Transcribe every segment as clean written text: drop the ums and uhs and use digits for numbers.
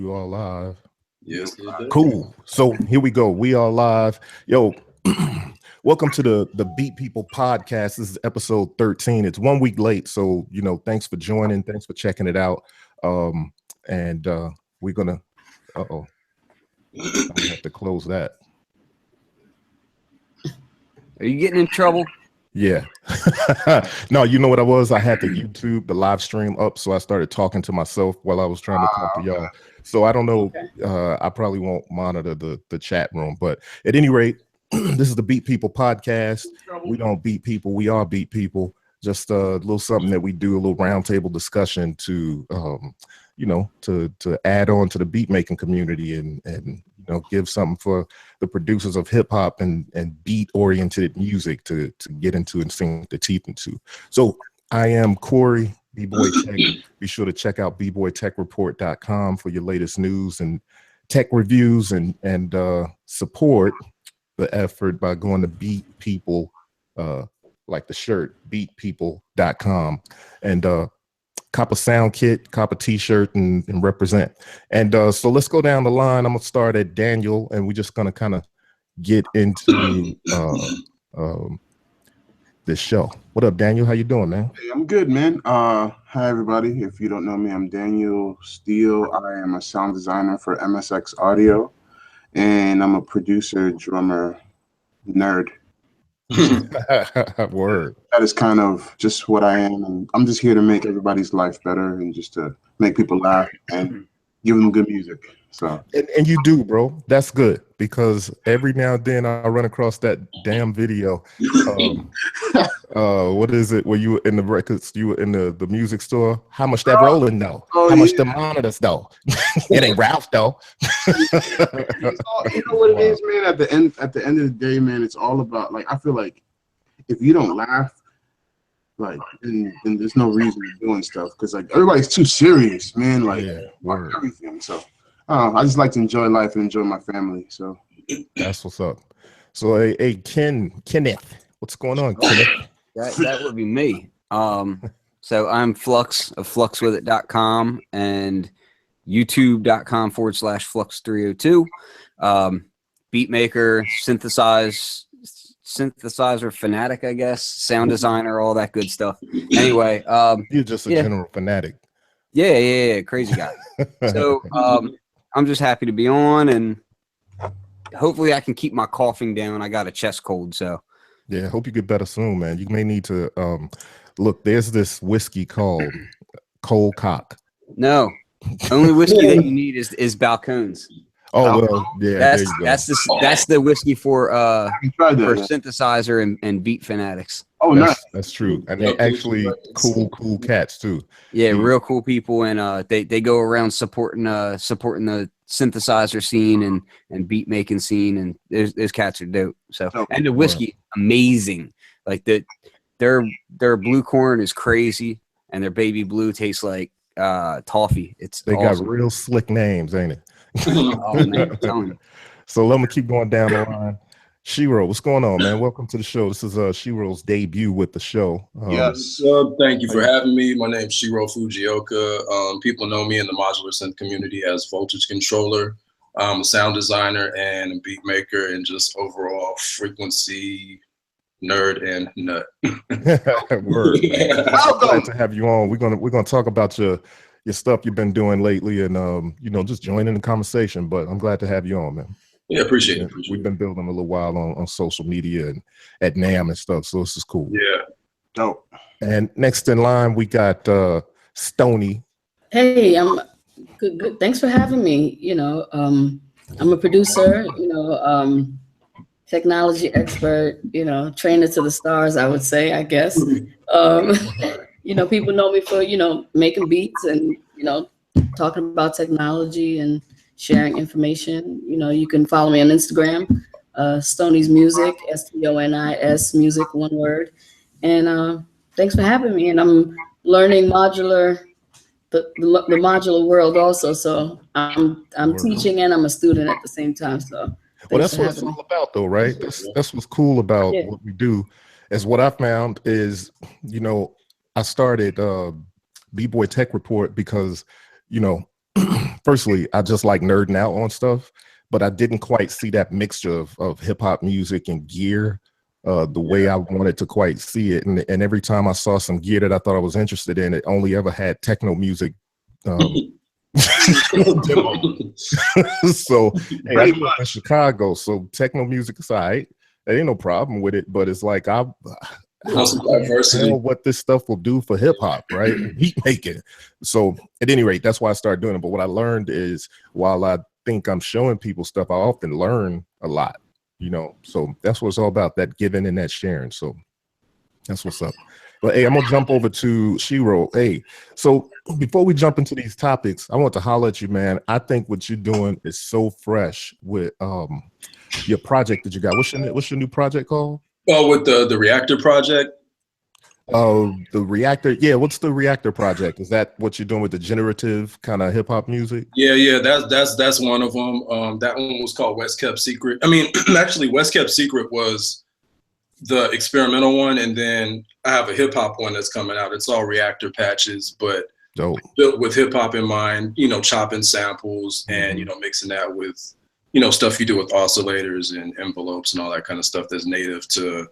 You all live? Yes, cool. So here we go. We are live. Yo, welcome to the Beat People podcast. This is episode 13. It's 1 week late, so thanks for joining. Thanks for checking it out. And we're gonna. I have to close that. Are you getting in trouble? Yeah. No, you know what I was? I had the YouTube, the live stream up, so I started talking to myself while I was trying to talk to y'all. So I don't know. I probably won't monitor the chat room, but at any rate, this is the Beat People podcast. We don't beat people. We are beat people. Just a little something that we do, a little roundtable discussion to, to add on to the beat making community and give something for the producers of hip hop and beat oriented music to get into and sink the teeth into. So I am Corey, B-Boy Tech. Be sure to check out bboytechreport.com for your latest news and tech reviews and support the effort by going to Beat People, like the shirt, beatpeople.com, and cop a sound kit, cop a t-shirt, and represent. And so let's go down the line. I'm gonna start at Daniel, and we're just gonna kind of get into this show. What up, Daniel? How you doing, man? Hey, I'm good, man. Hi, everybody. If you don't know me, I'm Daniel Steele. I am a sound designer for MSX Audio, and I'm a producer, drummer, nerd. Word. That is kind of just what I am, and I'm just here to make everybody's life better and just to make people laugh and give them good music. So and you do, bro. That's good, because every now and then I run across that damn video. What is it? Where you were in the records? You were in the music store. How much that rolling though? How much the monitors though? It ain't Ralph though. You know what it is, man. At the end of the day, man, it's all about, like, I feel like if you don't laugh, like, then there's no reason to doing stuff, because like everybody's too serious, man. Like, everything. So I just like to enjoy life and enjoy my family. So that's what's up. So hey, Kenneth, what's going on, Kenneth? That would be me. So I'm Flux of fluxwithit.com and youtube.com/flux302. Beatmaker, synthesizer fanatic, I guess, sound designer, all that good stuff. Anyway, you're just a general fanatic. Yeah, crazy guy. So I'm just happy to be on, and hopefully I can keep my coughing down. I got a chest cold, so yeah, hope you get better soon, man. You may need to look, there's this whiskey called Cold Cock. No, only whiskey that you need is Balcones. Oh well, yeah, that's the whiskey for synthesizer and beat fanatics. Oh, nice. That's true, and they're actually cool cats too. Yeah, real cool people, and they go around supporting the synthesizer scene and beat making scene, and those cats are dope. So, and the whiskey, amazing. Like their blue corn is crazy, and their baby blue tastes like toffee. They awesome. Got real slick names, ain't it? Oh man, I'm telling you. So let me keep going down the line. Shiro, what's going on, man? Welcome to the show. This is Shiro's debut with the show. Yes. Thank you for having me. My name's Shiro Fujioka. People know me in the modular synth community as Voltage Controller. I'm a sound designer and a beat maker, and just overall frequency nerd and nut. Word. I'm glad to have you on. We're gonna talk about your stuff you've been doing lately, and just joining the conversation. But I'm glad to have you on, man. Yeah, appreciate it. We've been building a little while on social media and at NAMM and stuff, so this is cool. Yeah, dope. And next in line we got Stony. Hey, I'm good. Thanks for having me. I'm a producer. Technology expert. Trainer to the stars, I would say. I guess. People know me for making beats and talking about technology and sharing information. You can follow me on Instagram, Stony's Music, STONIS Music, one word. And thanks for having me. And I'm learning modular, the modular world also. So I'm teaching and I'm a student at the same time. So well, that's what it's all about, though, right? That's what's cool about what we do. Is what I found is, I started B-Boy Tech Report because, firstly, I just like nerding out on stuff, but I didn't quite see that mixture of hip hop music and gear the way I wanted to quite see it. And every time I saw some gear that I thought I was interested in, it only ever had techno music. So hey, I grew up in Chicago, so techno music is all right. There ain't no problem with it, but it's like diversity. What this stuff will do for hip hop, right? Beat making. So at any rate, that's why I started doing it. But what I learned is, while I think I'm showing people stuff, I often learn a lot, you know. So that's what it's all about, that giving and that sharing. So that's what's up. But hey, I'm gonna jump over to Shiro. Hey, so before we jump into these topics, I want to holler at you, man. I think what you're doing is so fresh with your project that you got. What's your new project called? Oh, with the Reactor project. Oh, the Reactor. Yeah, what's the Reactor project? Is that what you're doing with the generative kind of hip hop music? Yeah, that's one of them. That one was called West Kept Secret. I mean, actually, West Kept Secret was the experimental one, and then I have a hip hop one that's coming out. It's all Reactor patches, but built with hip hop in mind. You know, chopping samples and mixing that with stuff you do with oscillators and envelopes and all that kind of stuff that's native to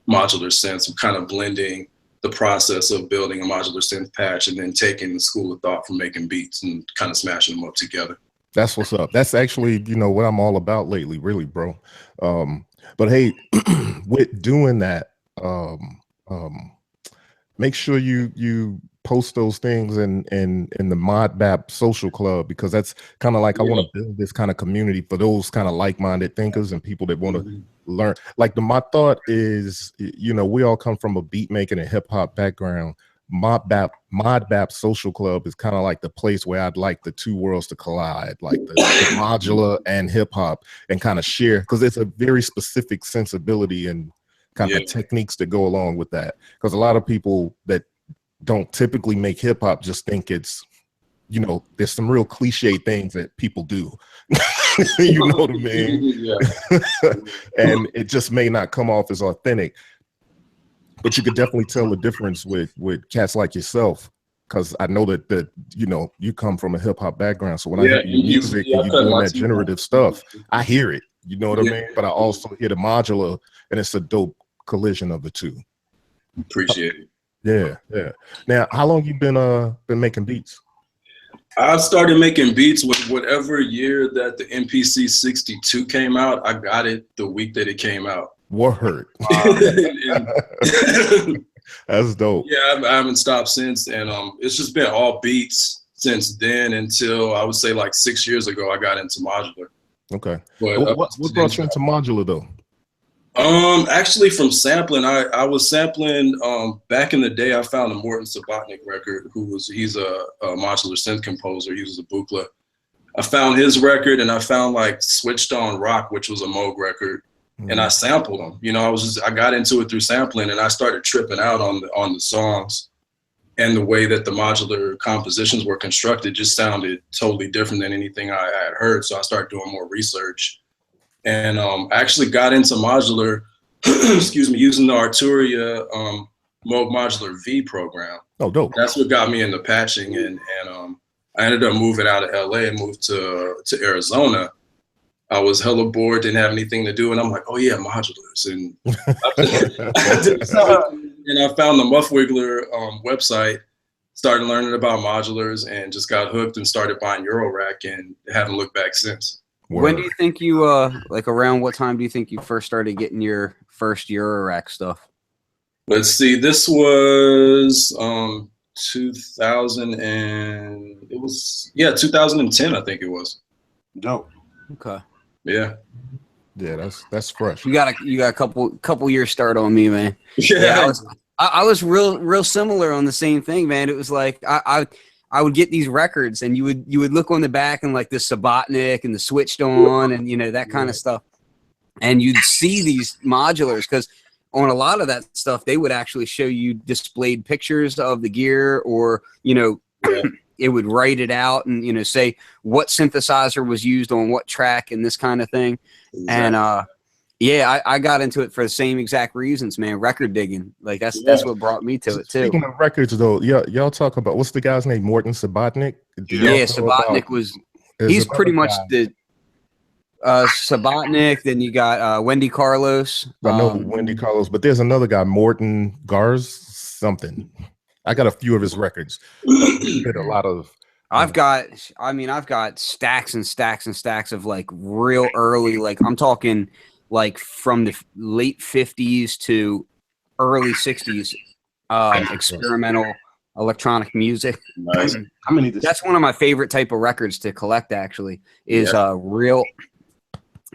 modular synths. I'm kind of blending the process of building a modular synth patch and then taking the school of thought from making beats and kind of smashing them up together. That's what's up. That's actually, what I'm all about lately, really, bro. But hey, with doing that, make sure you post those things in the ModBap social club, because that's kind of like, I want to build this kind of community for those kind of like-minded thinkers and people that want to learn. Like my thought is, we all come from a beat making and hip hop background. ModBap social club is kind of like the place where I'd like the two worlds to collide, like the modular and hip hop, and kind of share, because it's a very specific sensibility and kind of techniques that go along with that. Because a lot of people that don't typically make hip hop just think it's, there's some real cliche things that people do. You know what I mean? And it just may not come off as authentic. But you could definitely tell the difference with cats like yourself, because I know that you come from a hip hop background. So when I hear your music and you doing that generative stuff, I hear it. You know what I mean? But I also hear the modular, and it's a dope collision of the two. Appreciate it. Yeah. Now, how long you been making beats? I started making beats with whatever year that the MPC 62 came out. I got it the week that it came out. Word. That's dope. Yeah, I haven't stopped since, and it's just been all beats since then until I would say like 6 years ago I got into modular. Okay. But what brought you into modular though? Actually from sampling, I was sampling back in the day. I found a Morton Subotnick record. He's a modular synth composer. He was a Buchla. I found his record, and I found like Switched On Rock, which was a Moog record, and I sampled them. I got into it through sampling, and I started tripping out on the songs, and the way that the modular compositions were constructed just sounded totally different than anything I had heard. So I started doing more research. And I actually got into modular, excuse me, using the Arturia Moog Modular V program. Oh, dope. That's what got me into patching, and I ended up moving out of LA and moved to Arizona. I was hella bored, didn't have anything to do, and I'm like, oh yeah, modulars. And and I found the Muff Wiggler website, started learning about modulars, and just got hooked and started buying Eurorack, and haven't looked back since. Word. When do you think you like around what time do you think you first started getting your first Eurorack stuff? Let's see, this was 2000 and it was 2010, I think it was. Dope. Okay. Yeah. Yeah, that's fresh. You got a couple years start on me, man. Yeah, I was real similar on the same thing, man. It was like I would get these records, and you would look on the back, and like the Subotnick and the Switched On, and that kind of stuff, and you'd see these modulars, because on a lot of that stuff they would actually show you displayed pictures of the gear, or it would write it out and say what synthesizer was used on what track and this kind of thing. Exactly. And I got into it for the same exact reasons, man. Record digging, like that's what brought me to it too. Speaking of records, though, y'all talk about, what's the guy's name? Morton Subotnick. Yeah, Subotnick was He's pretty much the Sabatnik. Then you got Wendy Carlos. I know Wendy Carlos, but there's another guy, Morton Gars something. I got a few of his records. He did a lot of. I've got stacks and stacks and stacks of like real early, like I'm talking like from the late 50s to early 60s experimental electronic music. Nice. That's one of my favorite type of records to collect, actually, is real.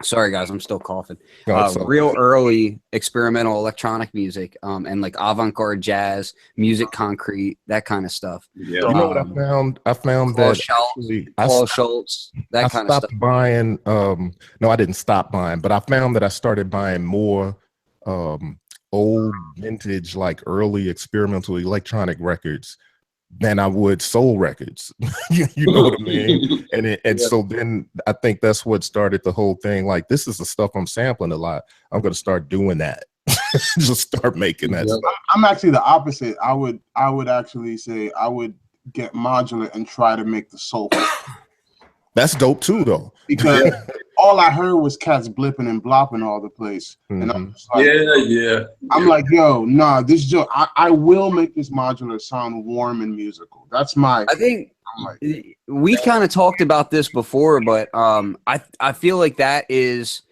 Sorry, guys, I'm still coughing. Real early experimental electronic music, and like avant-garde jazz, music concrete, that kind of stuff. Yeah. You know what I found? I found Paul that Schultz, Paul Schultz, that kind of stuff. I stopped buying. No, I didn't stop buying, but I found that I started buying more old vintage, like early experimental electronic records than I would soul records. You know what I mean? And so then I think that's what started the whole thing. Like, this is the stuff I'm sampling a lot. I'm going to start doing that. Just start making that stuff. I'm actually the opposite. I would actually say I would get modular and try to make the soul. That's dope too, though. Because all I heard was cats blipping and blopping all the place. And I'm just like, I'm like, yo, nah, this joke, I will make this modular sound warm and musical. That's my. I think we kind of talked about this before, but I feel like that is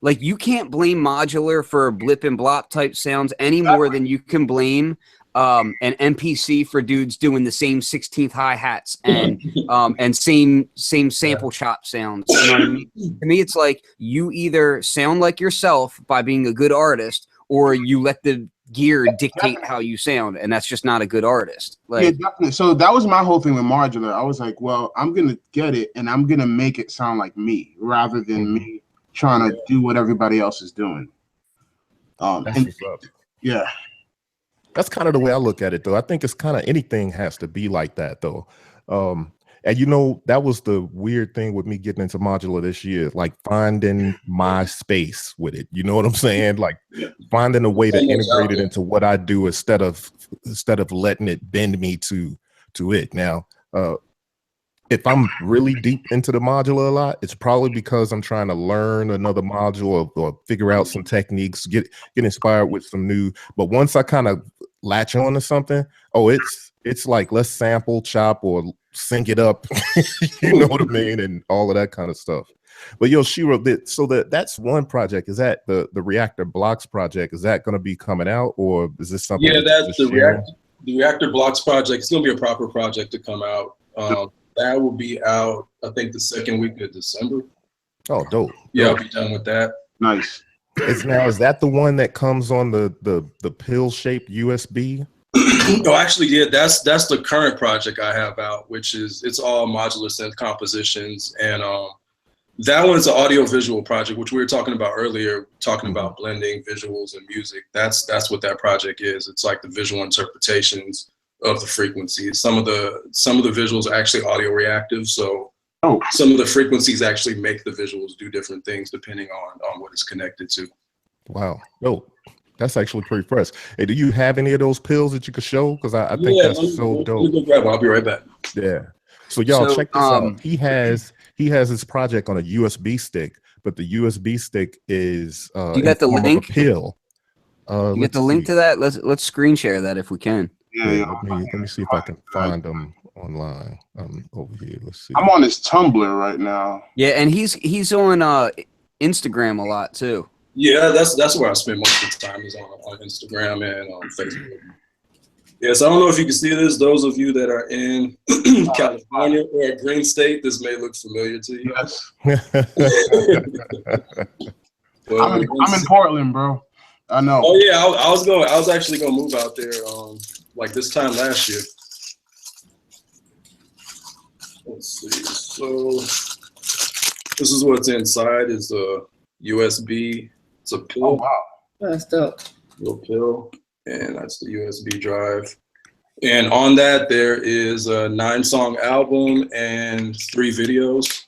like, you can't blame modular for blip and blop type sounds any more than you can blame an MPC for dudes doing the same 16th hi-hats and same sample chop sounds. You know what I mean? To me, it's like, you either sound like yourself by being a good artist, or you let the gear dictate how you sound, and that's just not a good artist. Like, yeah, definitely. So that was my whole thing with modular. I was like, well, I'm gonna get it and I'm gonna make it sound like me rather than me trying to do what everybody else is doing. Yeah. That's kind of the way I look at it, though. I think it's kind of, anything has to be like that, though. And you know, that was the weird thing with me getting into modular this year, like finding my space with it. You know what I'm saying? Like finding a way to integrate it into what I do instead of letting it bend me to it. Now, if I'm really deep into the modular a lot, it's probably because I'm trying to learn another module or figure out some techniques, get inspired with some new. But once I kind of latch on to something, it's like, let's sample, chop, or sync it up. You know what I mean? And all of that kind of stuff. But yo, Shiro, so that's one project. Is that the Reactor Blocks project? Is that going to be coming out, or is this something? Yeah, that's the Reactor Blocks project. It's going to be a proper project to come out. That will be out, I think, the second week of December. Oh, dope. Yeah, I'll be done with that. Nice. Is that the one that comes on the pill-shaped USB? No, actually, yeah, that's the current project I have out, which is, it's all modular synth compositions, and that one's an audio-visual project, which we were talking about earlier, talking about blending visuals and music. That's what that project is. It's like the visual interpretations of the frequencies. Some of the visuals are actually audio reactive, so some of the frequencies actually make the visuals do different things depending on what it's connected to. Wow. Dope. That's actually pretty fresh. Hey, do you have any of those pills that you could show? Because I think that's so dope. I'll be right back. Yeah. So y'all check this out. He has his project on a USB stick, but the USB stick is you got the link? A pill. You get the link to that? Let's screen share that if we can. Yeah, let me see if I can find them online. Over here. Let's see. I'm on his Tumblr right now. Yeah, and he's on Instagram a lot too. Yeah, that's where I spend most of the time, is on Instagram and on Facebook. Yes, I don't know if you can see this. Those of you that are in California or a green state, this may look familiar to you. Yes. I'm in Portland, bro. I know. Oh yeah, I was actually gonna move out there like this time last year. Let's see. So this is what's inside, is a USB. It's a pill. Oh wow. That's dope. Little pill, and that's the USB drive. And on that, there is a 9-song album and 3 videos.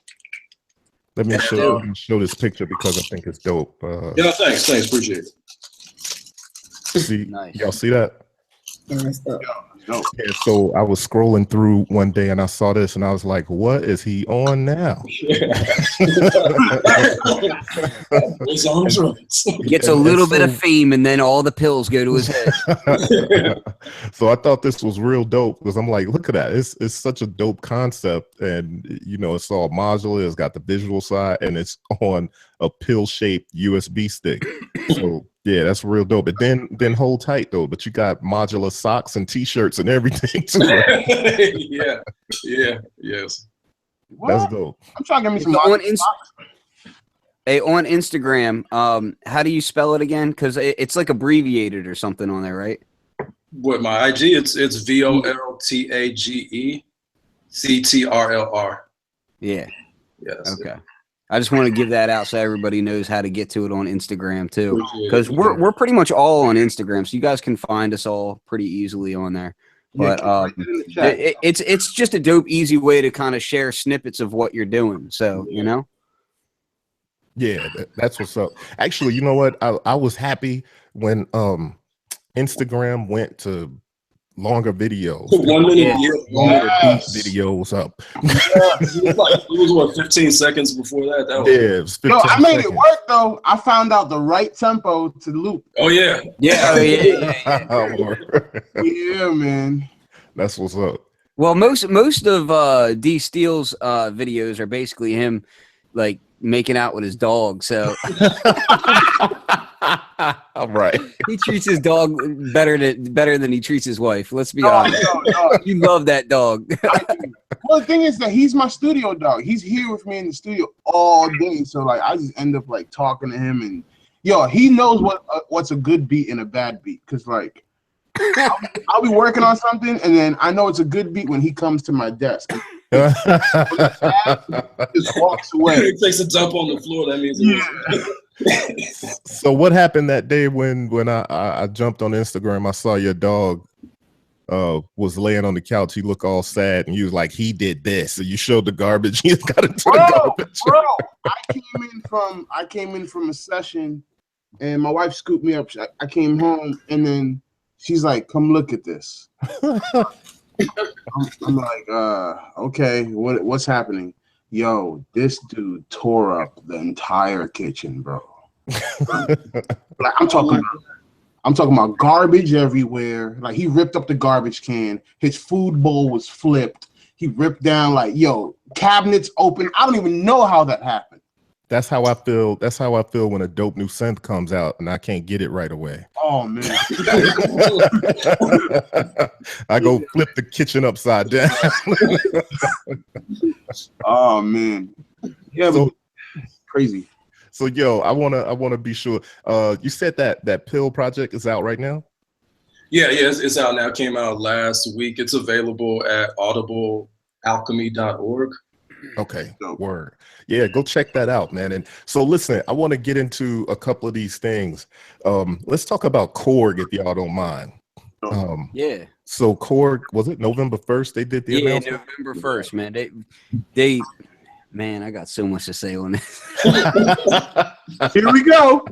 Let me show this picture because I think it's dope. Yeah, thanks, appreciate it. See, nice. Y'all see that? And that's dope. Dope. Yeah, so I was scrolling through one day and I saw this and I was like, what is he on now? It's on drugs. Gets a little bit of fame and then all the pills go to his head. So I thought this was real dope because I'm like, look at that. It's such a dope concept. And, you know, it's all modular. It's got the visual side and it's on a pill-shaped USB stick. So yeah, that's real dope. But then hold tight though. But you got modular socks and t-shirts and everything too. Right? Yes. What? That's dope. I'm trying to get me some on Instagram, how do you spell it again? Because it's like abbreviated or something on there, right? What, my IG? It's VOLTAGECTRLR. Yeah. Yes. Okay. I just want to give that out so everybody knows how to get to it on Instagram too, because we're pretty much all on Instagram, so you guys can find us all pretty easily on there. But it's just a dope, easy way to kind of share snippets of what you're doing. So you know. Yeah, that's what's up. Actually, you know what? I was happy when Instagram went to longer videos. 1 minute longer beat videos up. It was what, 15 seconds before that? That was, it was 15 I made seconds. it work though. I found out the right tempo to loop. Oh yeah. Yeah, man. That's what's up. Well, most of D Steele's videos are basically him like making out with his dog. So All right. he treats his dog better than he treats his wife. Let's be honest. No. You love that dog. Well, the thing is that he's my studio dog. He's here with me in the studio all day. So like, I just end up like talking to him, and he knows what's a good beat and a bad beat. Cause like, I'll be working on something, and then I know it's a good beat when he comes to my desk. Just walks away. He takes a dump on the floor. That means So what happened that day when I jumped on Instagram? I saw your dog was laying on the couch. He looked all sad, and you was like, he did this. So you showed the garbage. You got into the garbage. Bro, I came in from a session, and my wife scooped me up. I came home, and then she's like, "Come look at this." I'm like, okay, what's happening? Yo, this dude tore up the entire kitchen, bro. Like I'm talking about garbage everywhere. Like he ripped up the garbage can. His food bowl was flipped. He ripped down cabinets open. I don't even know how that happened. That's how I feel. That's how I feel when a dope new synth comes out and I can't get it right away. Oh man. I go flip the kitchen upside down. Oh man. Yeah, so, crazy. So I wanna be sure. You said that pill project is out right now? Yeah, it's out now. It came out last week. It's available at audiblealchemy.org. Okay, word. Yeah, go check that out, man. And so listen, I want to get into a couple of these things. Let's talk about Korg, if y'all don't mind. Yeah. So Korg, was it November 1st they did the announcement? November 1st, man. They man, I got so much to say on this. Here we go.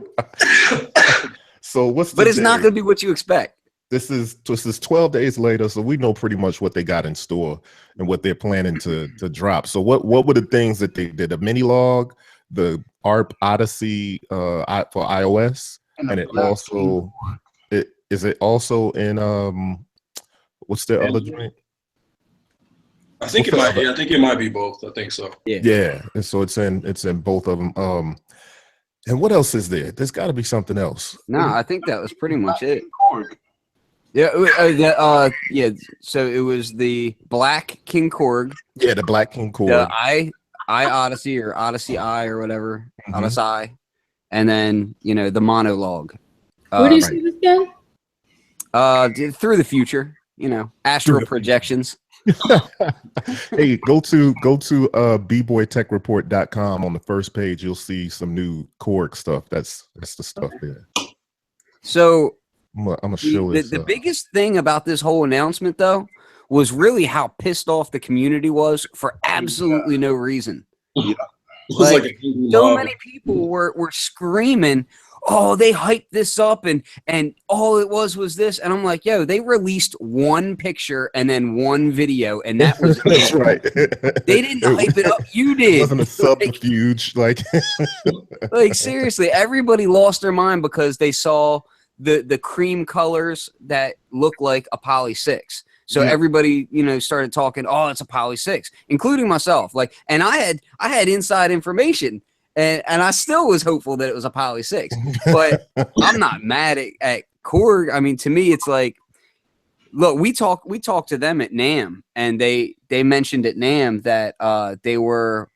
So but it's not gonna be what you expect. This is 12 days later, so we know pretty much what they got in store and what they're planning to drop. So what were the things that they did? A mini log, the ARP Odyssey for iOS, and it also is it also in what's the other joint? I think it might be. I think it might be both. I think so. Yeah. And so it's in both of them. And what else is there? There's got to be something else. No, I think that was pretty much it. Korg. Yeah, yeah. So it was the Black King Korg. Yeah, the Black King Korg. The I Odyssey or Odyssey I or whatever, Odyssey, and then the Monologue. Where do you see this again? Through the future, astral projections. Hey, go to bboytechreport.com. On the first page, you'll see some new Korg stuff. That's the stuff there. So I'm gonna show this. The biggest thing about this whole announcement, though, was really how pissed off the community was for absolutely no reason. Yeah. Like, so many people were screaming, oh, they hyped this up and all it was this. And I'm like, yo, they released one picture and then one video, and that was That's right. They didn't hype it up. You did. It wasn't a subterfuge. Like seriously, everybody lost their mind because they saw the cream colors that look like a Poly 6. So everybody, you know, started talking, oh, it's a Poly 6, including myself. Like, and I had inside information. And I still was hopeful that it was a Poly 6, but I'm not mad at Korg. I mean, to me, it's like, look, we talked to them at NAMM, and they mentioned at NAMM that they were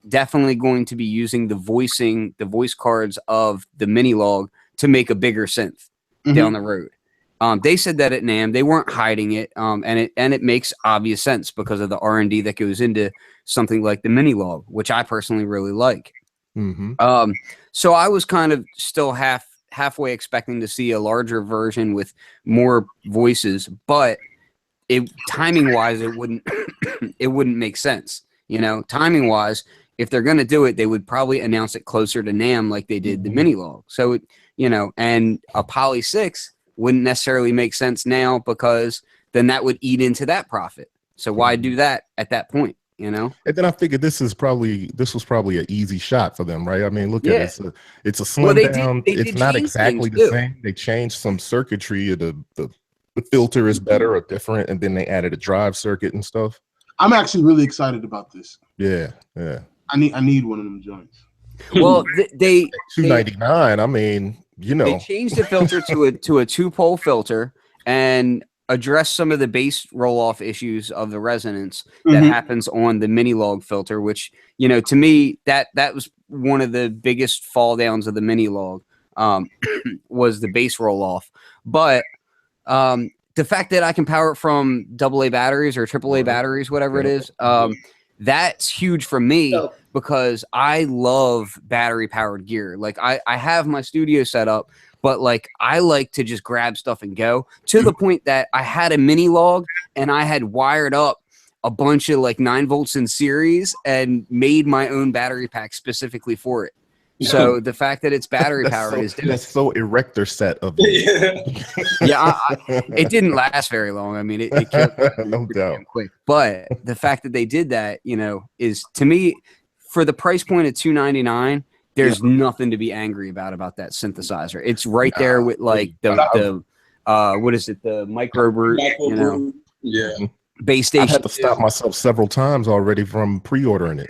definitely going to be using the voice cards of the Monologue to make a bigger synth down the road. They said that at NAMM. They weren't hiding it, and it makes obvious sense because of the R&D that goes into something like the Monologue, which I personally really like. So I was kind of still halfway expecting to see a larger version with more voices, but timing wise, it wouldn't it wouldn't make sense. You know, timing wise, if they're going to do it, they would probably announce it closer to NAMM like they did the Monologue. So it, you know, and a Poly 6 wouldn't necessarily make sense now because then that would eat into that profit. So why do that at that point? You know, and then I figured this was probably an easy shot for them, right? I mean, look at it. It's a slim down. It's not exactly the same. They changed some circuitry. The filter is better or different, and then they added a drive circuit and stuff. I'm actually really excited about this. Yeah. I need one of them joints. Well, they $299. I mean, you know, they changed the filter to a 2-pole filter and address some of the bass roll-off issues of the resonance that happens on the Monologue filter, which, you know, to me, that was one of the biggest fall downs of the Monologue, was the bass roll-off. But the fact that I can power it from AA batteries or AAA batteries, whatever it is, that's huge for me because I love battery-powered gear. Like, I have my studio set up, but like I like to just grab stuff and go, to the point that I had a Monologue and I had wired up a bunch of like 9 volts in series and made my own battery pack specifically for it. So the fact that it's battery powered that's so erector set of it. It didn't last very long. I mean, it killed no doubt quick. But the fact that they did that, you know, is, to me, for the price point of $299. There's nothing to be angry about that synthesizer. It's right there with like the what is it? The micro brute, you know, base station. I had to stop myself several times already from pre-ordering it.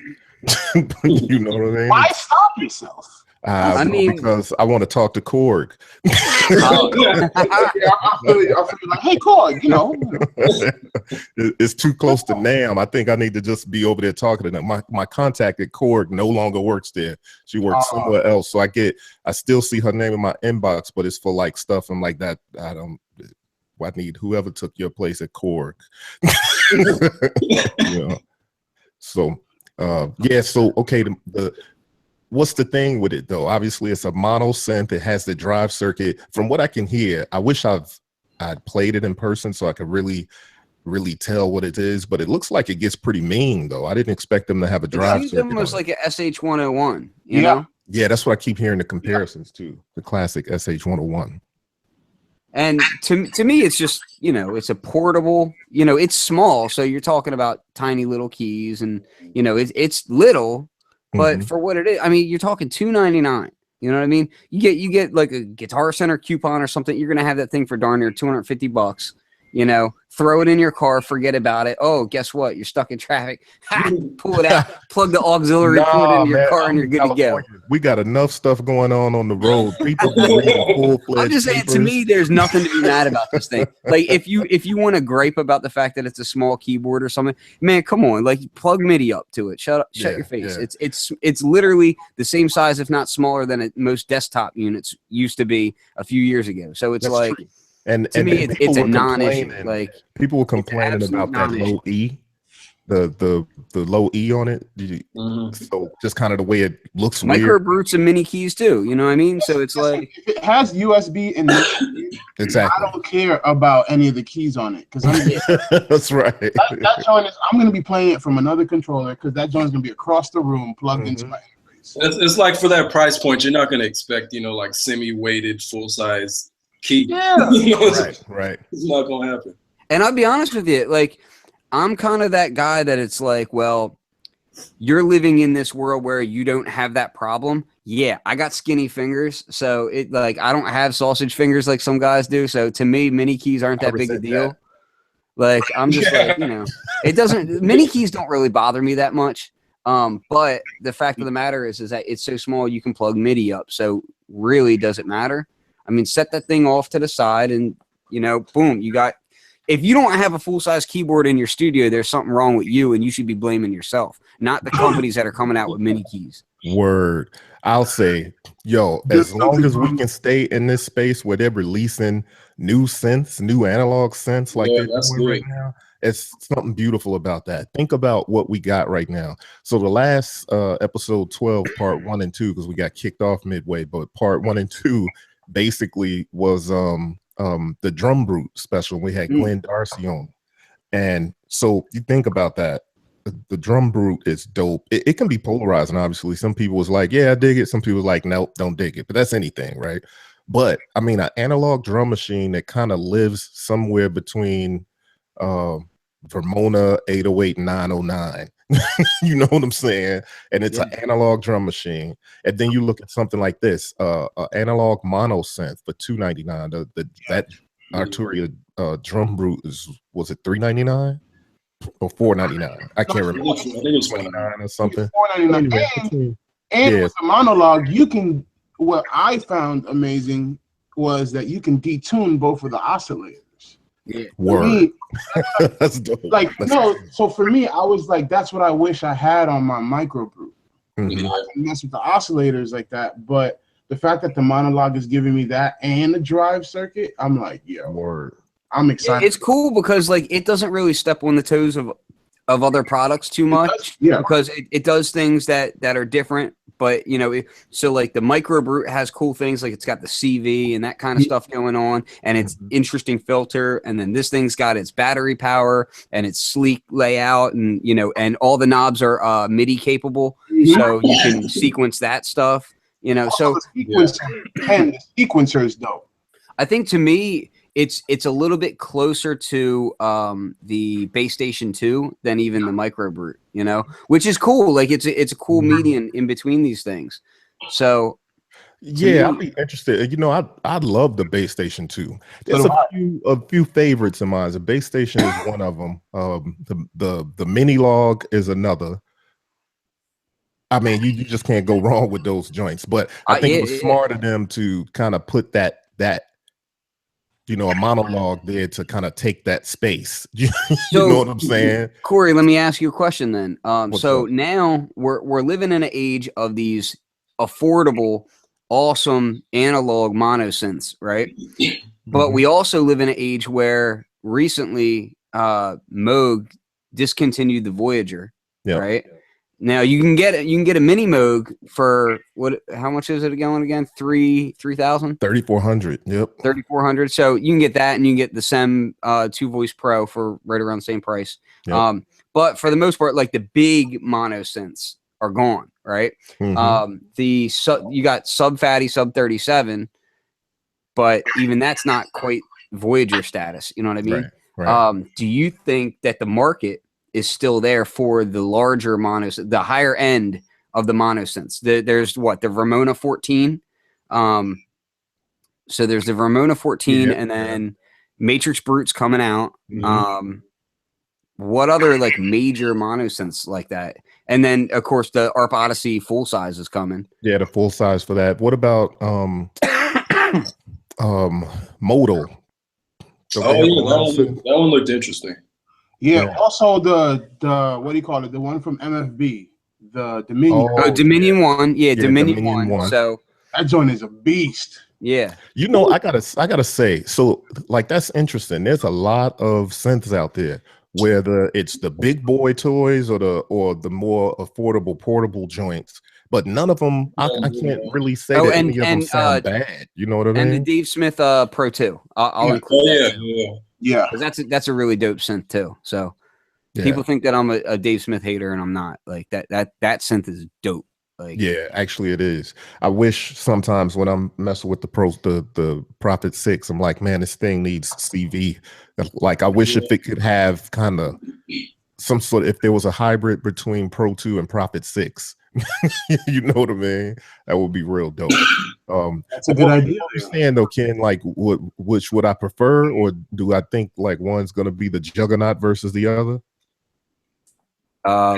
You know what I mean? Why stop yourself? I mean, because I want to talk to Korg. I feel like, hey, Korg, you know. It's too close to NAMM. I think I need to just be over there talking to them. My contact at Korg no longer works there. She works somewhere else. So I still see her name in my inbox, but it's for like stuff and like that. I need whoever took your place at Korg. You know? So okay, what's the thing with it though? Obviously it's a mono synth. It has the drive circuit. From what I can hear, I wish I'd played it in person so I could really tell what it is, but it looks like it gets pretty mean though. I didn't expect them to have a drive circuit. It's almost like a SH-101, you know? Yeah, that's what I keep hearing the comparisons to, the classic SH-101. And to me, it's just, you know, it's a portable, you know, it's small. So you're talking about tiny little keys and, you know, it's little, but for what it is, I mean, you're talking $299. You know what I mean? You get like a Guitar Center coupon or something. You're gonna have that thing for darn near $250. You know, throw it in your car, forget about it. Oh, guess what? You're stuck in traffic. Pull it out, plug the auxiliary port into your car, and you're good to go. We got enough stuff going on the road. People I'm just saying, to me, there's nothing to be mad about this thing. Like, if you want to gripe about the fact that it's a small keyboard or something, man, come on, like, plug MIDI up to it. Shut your face. Yeah. It's literally the same size, if not smaller, than most desktop units used to be a few years ago. So it's like. True. And to me, it's a non-issue. Like, people were complaining about that low E, the low E on it. So just kind of the way it looks. Micro brutes and mini keys too. You know what I mean? So it's like, if it has USB and exactly, I don't care about any of the keys on it because that's right. That joint is. I'm going to be playing it from another controller because that joint is going to be across the room, plugged into my interface. It's like for that price point, you're not gonna expect, you know, like semi-weighted, full-size key. Yeah. You know, Right. it's not gonna happen. And I'll be honest with you, like, I'm kind of that guy that it's like, well, you're living in this world where you don't have that problem. Yeah, I got skinny fingers, so it like I don't have sausage fingers like some guys do. So to me, mini keys aren't that big a deal. Like I'm just like, you know, it doesn't. Mini keys don't really bother me that much. But the fact of the matter is that it's so small you can plug MIDI up. So really, does it matter? I mean, set that thing off to the side, and you know, boom, you got. If you don't have a full-size keyboard in your studio, there's something wrong with you, and you should be blaming yourself, not the companies that are coming out with mini keys. Word. I'll say, yo, as long as we can stay in this space where they're releasing new synths, new analog synths like they're doing right now, it's something beautiful about that. Think about what we got right now. So the last episode 12, part 1 and 2, because we got kicked off midway, but part 1 and 2 basically was the Drum Brute special. We had Glenn Darcy on, and so you think about that. The Drum Brute is dope. It can be polarizing, obviously. Some people was like, yeah, I dig it. Some people was like, nope, don't dig it. But that's anything, right? But I mean, an analog drum machine that kind of lives somewhere between Vermona 808 and 909. You know what I'm saying? And it's an analog drum machine. And then you look at something like this, analog mono synth for $299. That Arturia Drum Brute was it $399 or $499? I can't remember. I think it was $29 or something. $499. And with the Monologue, you can. What I found amazing was that you can detune both of the oscillators. Yeah. Word. That's dope. Like so for me, I was like, that's what I wish I had on my micro brute. Mm-hmm. I can mess with the oscillators like that, but the fact that the Monologue is giving me that and the drive circuit, I'm like, yo, word. I'm excited. It's cool because like it doesn't really step on the toes of other products too much. Because it does things that are different. But you know, so like the Micro Brute has cool things, like it's got the CV and that kind of stuff going on, and it's interesting filter. And then this thing's got its battery power and its sleek layout, and you know, and all the knobs are MIDI capable, so you can sequence that stuff. You know, so the sequencer is dope. I think to me, it's a little bit closer to the Bass Station 2 than even the Micro Brute, you know, which is cool. Like it's a cool median in between these things. So yeah, I'd be interested. You know, I love the Bass Station 2. There's a few favorites of mine. The Bass Station is one of them. The Monologue is another. I mean, you just can't go wrong with those joints. But I think it was smart of them to kind of put that you know, a Monologue there to kind of take that space. You know what I'm saying? Corey, let me ask you a question then. So now we're living in an age of these affordable, awesome analog mono synths, right? But we also live in an age where recently Moog discontinued the Voyager, right? Now you can get a mini Moog for what? How much is it going again? 3,000? 3,400. Yep. 3,400. So you can get that, and you can get the SEM 2-voice Pro for right around the same price. Yep. But for the most part, like the big mono synths are gone, right? You got Sub Fatty, Sub 37, but even that's not quite Voyager status. You know what I mean? Right. Do you think that the market is still there for the larger monos, the higher end of the mono synths? There's what, the Vermona 14. So there's the Vermona 14, and then Matrix Brute's coming out. What other like major mono synths like that? And then of course the ARP Odyssey full size is coming. Yeah, the full size for that. What about Modal? That one looked interesting. Yeah. Also the what do you call it? The one from MFB, the Dominion. Dominion 1. Yeah, Dominion 1. So that joint is a beast. Yeah. You know, I gotta say, so like that's interesting. There's a lot of synths out there, whether it's the big boy toys or the more affordable portable joints, but none of them I can't really say that any of them sound bad. You know what I mean? And the Dave Smith Pro 2. I'll include that. Yeah, that's a really dope synth too. So people think that I'm a Dave Smith hater, and I'm not. Like that synth is dope. Like, yeah, actually it is. I wish sometimes when I'm messing with the Prophet 6, I'm like, man, this thing needs CV. Like, I wish if it could have kind of some sort if there was a hybrid between Pro 2 and Prophet 6. You know what I mean? That would be real dope. That's a good idea. What you saying though, Ken? Like, which would I prefer, or do I think like one's gonna be the juggernaut versus the other? I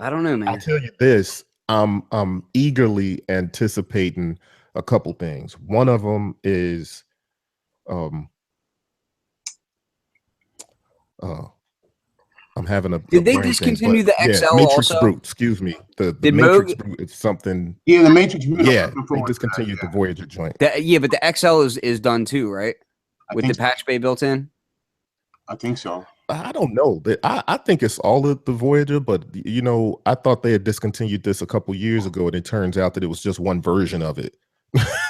don't know, man. I'll tell you this: I'm eagerly anticipating a couple things. One of them is, I'm having a Did they brain thing, discontinue but the XL Matrix also? Brute. Excuse me. The Did Matrix Moog? Brute is something. Yeah, the Matrix. Yeah, they discontinued the Voyager joint. Yeah, but the XL is done too, right? With the so. patch bay built in. I think so. I don't know. I think it's all of the Voyager, but you know, I thought they had discontinued this a couple years ago, and it turns out that it was just one version of it.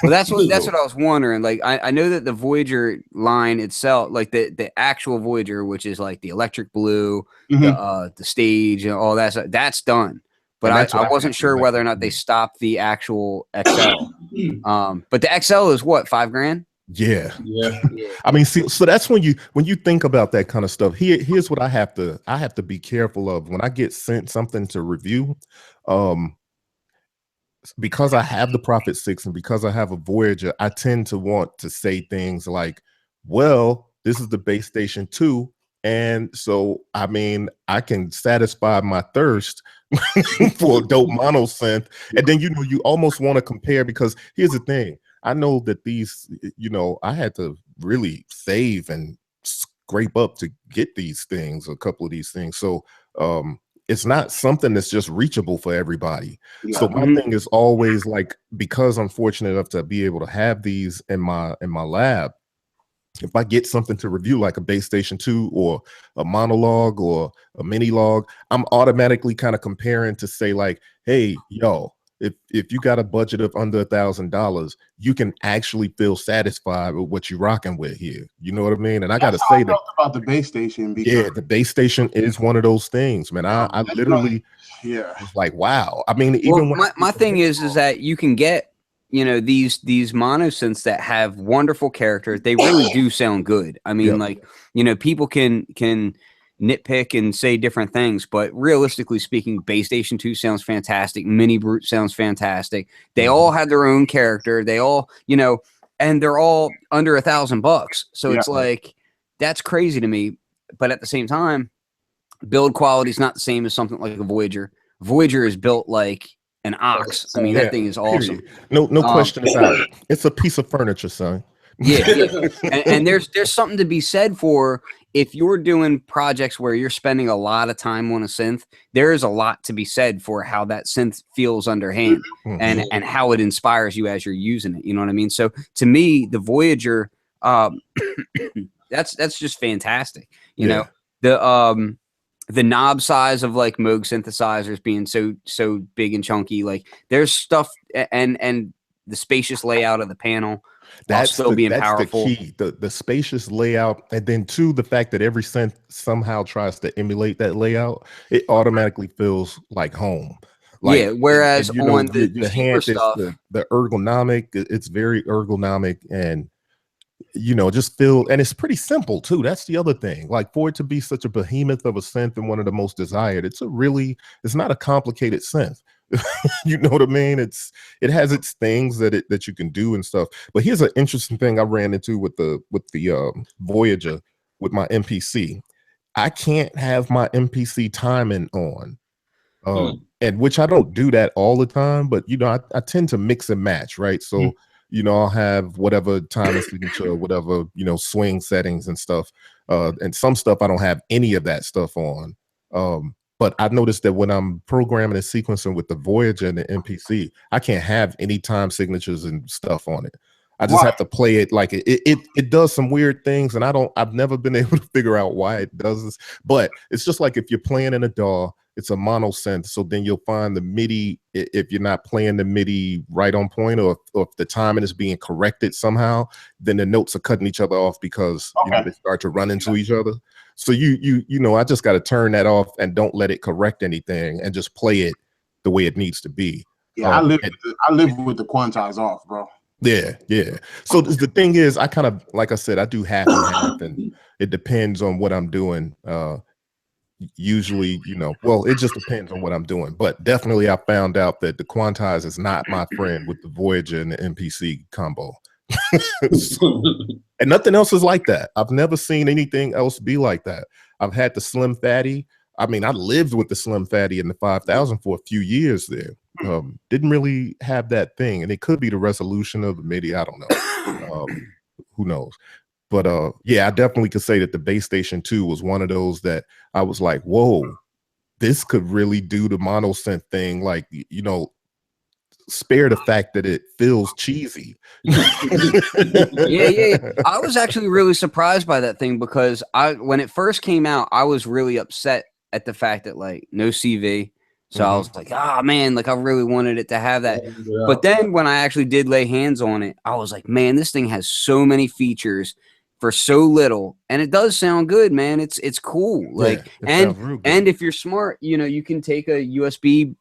Well, that's what I was wondering. Like, I know that the Voyager line itself, like the actual Voyager, which is like the electric blue, the stage and all that stuff, that's done. But I wasn't sure whether or not they stopped the actual XL. But the XL is what, $5,000? Yeah. I mean, see, so that's when you think about that kind of stuff. Here's what I have to be careful of when I get sent something to review. Because I have the Prophet 6 and because I have a Voyager, I tend to want to say things like, well, this is the base station 2. And so, I mean, I can satisfy my thirst for a dope mono synth. And then, you know, you almost want to compare, because here's the thing. I know that these, you know, I had to really save and scrape up to get these things, a couple of these things. So, it's not something that's just reachable for everybody. Yeah. So my thing is always like, because I'm fortunate enough to be able to have these in my lab, if I get something to review like a base station 2 or a monologue or a mini log, I'm automatically kind of comparing to say like, hey, yo, if you got a budget of under $1,000, you can actually feel satisfied with what you're rocking with here. You know what I mean? And I got to say that about the base station. Because, yeah, the base station is one of those things, man. I literally, was like, wow. I mean, even when my thing is that you can get, you know, these monosynths that have wonderful characters. They really do sound good. I mean, like, you know, people can nitpick and say different things, but realistically speaking, base station 2 sounds fantastic. Mini Brute sounds fantastic. They all have their own character. They all, you know, and they're all under $1,000. So it's like, that's crazy to me. But at the same time, build quality is not the same as something like a Voyager. Voyager is built like an ox. I mean, that thing is awesome. No question about it. It's a piece of furniture, son. Yeah. And there's something to be said for, if you're doing projects where you're spending a lot of time on a synth, there is a lot to be said for how that synth feels underhand and how it inspires you as you're using it. You know what I mean? So to me, the Voyager, that's just fantastic. You know, the knob size of like Moog synthesizers being so big and chunky, like there's stuff, and the spacious layout of the panel. That's still being powerful. The key, the spacious layout, and then two, the fact that every synth somehow tries to emulate that layout, it automatically feels like home. Like, whereas you know, on the hand stuff, the ergonomic, it's very ergonomic, and you know, just feel, and it's pretty simple too. That's the other thing. Like, for it to be such a behemoth of a synth and one of the most desired, it's not a complicated synth. You know what I mean? It has its things that you can do and stuff. But here's an interesting thing I ran into with the Voyager with my MPC. I can't have my MPC timing on, and which I don't do that all the time. But you know, I tend to mix and match, right? So you know, I'll have whatever time signature, whatever, you know, swing settings and stuff, and some stuff I don't have any of that stuff on. But I noticed that when I'm programming and sequencing with the Voyager and the MPC, I can't have any time signatures and stuff on it. I just have to play it like it does some weird things, and I've never been able to figure out why it does this. But it's just like if you're playing in a DAW, it's a mono synth, so then you'll find the MIDI, if you're not playing the MIDI right on point, or if the timing is being corrected somehow, then the notes are cutting each other off because you know, they start to run into each other. So you know, I just got to turn that off and don't let it correct anything and just play it the way it needs to be. Yeah, I live with the quantize off, bro. Yeah, yeah. So the thing is, I kind of, like I said, I do half and half, and it depends on what I'm doing. Usually, you know, well, it just depends on what I'm doing. But definitely, I found out that the quantize is not my friend with the Voyager and the MPC combo. And nothing else is like that. I've never seen anything else be like that. I've had the Slim Fatty. I mean, I lived with the Slim Fatty in the 5000 for a few years there. Didn't really have that thing, and it could be the resolution of the MIDI. I don't know. Who knows? But yeah, I definitely could say that the Bass Station 2 was one of those that I was like, whoa, this could really do the mono synth thing. Like, you know, spare the fact that it feels cheesy. Yeah. I was actually really surprised by that thing because when it first came out, I was really upset at the fact that like no CV. So I was like, oh man, like I really wanted it to have that. Yeah. But then when I actually did lay hands on it, I was like, man, this thing has so many features for so little, and it does sound good, man. It's cool. Like, yeah, and if you're smart, you know, you can take a USB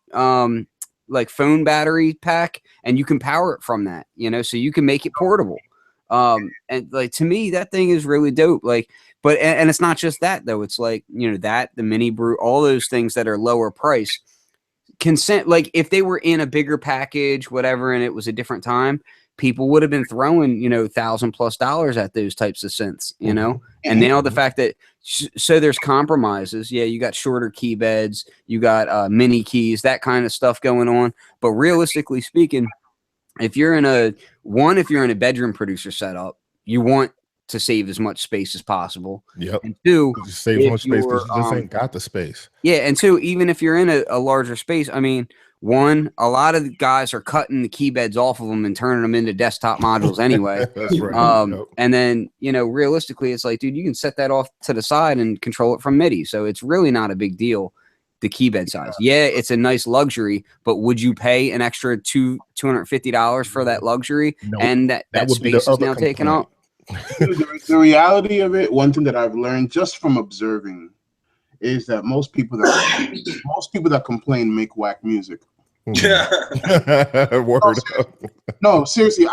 like phone battery pack and you can power it from that, you know, so you can make it portable. And like to me, that thing is really dope. Like, but and it's not just that though. It's like, you know, that the Mini Brew, all those things that are lower price. Consent, like if they were in a bigger package, whatever, and it was a different time, people would have been throwing, you know, $1,000+ at those types of synths, you know. And now the fact that so there's compromises. Yeah, you got shorter key beds, you got mini keys, that kind of stuff going on. But realistically speaking, if you're in a bedroom producer setup, you want to save as much space as possible. Yep. And two, you save as much space because you just ain't got the space. Yeah, and two, even if you're in a larger space, I mean, one, a lot of the guys are cutting the key beds off of them and turning them into desktop modules anyway. That's right. Yep. And then, you know, realistically, it's like, dude, you can set that off to the side and control it from MIDI. So it's really not a big deal, the key bed size. Yeah, it's a nice luxury, but would you pay an extra $250 for that luxury? Nope. And that space is now taken up? The reality of it, one thing that I've learned just from observing is that most people that complain make whack music. Yeah. Word up. No, seriously,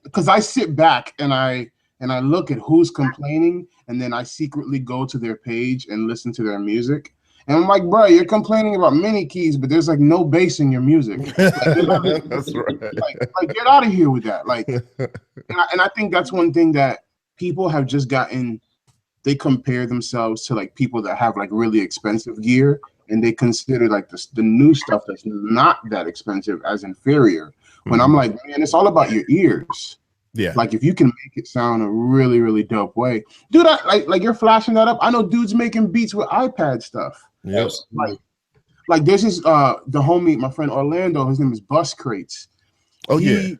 because I sit back and I look at who's complaining, and then I secretly go to their page and listen to their music. And I'm like, bro, you're complaining about mini keys, but there's like no bass in your music. Like, that's right. Like get out of here with that. Like, and I think that's one thing that people have just gotten. They compare themselves to like people that have like really expensive gear, and they consider like the new stuff that's not that expensive as inferior. When I'm like, man, it's all about your ears. Yeah. Like if you can make it sound a really, really dope way, dude. Like you're flashing that up. I know dudes making beats with iPad stuff. Yes. Like this is the homie, my friend Orlando. His name is Bus Crates. Oh yeah.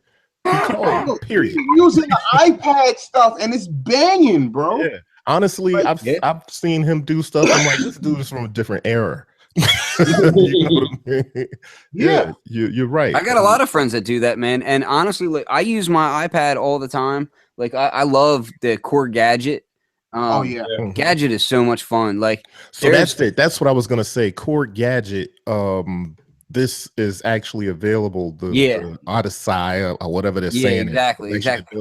Period. He's using the iPad stuff and it's banging, bro. Yeah. Honestly, like, I've seen him do stuff. I'm like, this dude is from a different era. You know what I mean? Yeah, you're right. I got a lot of friends that do that, man. And honestly, like I use my iPad all the time. Like I love the Core Gadget. Oh yeah, Gadget is so much fun. Like so that's it. That's what I was gonna say. Core Gadget. This is actually available. The Odyssei or whatever they're saying. Exactly.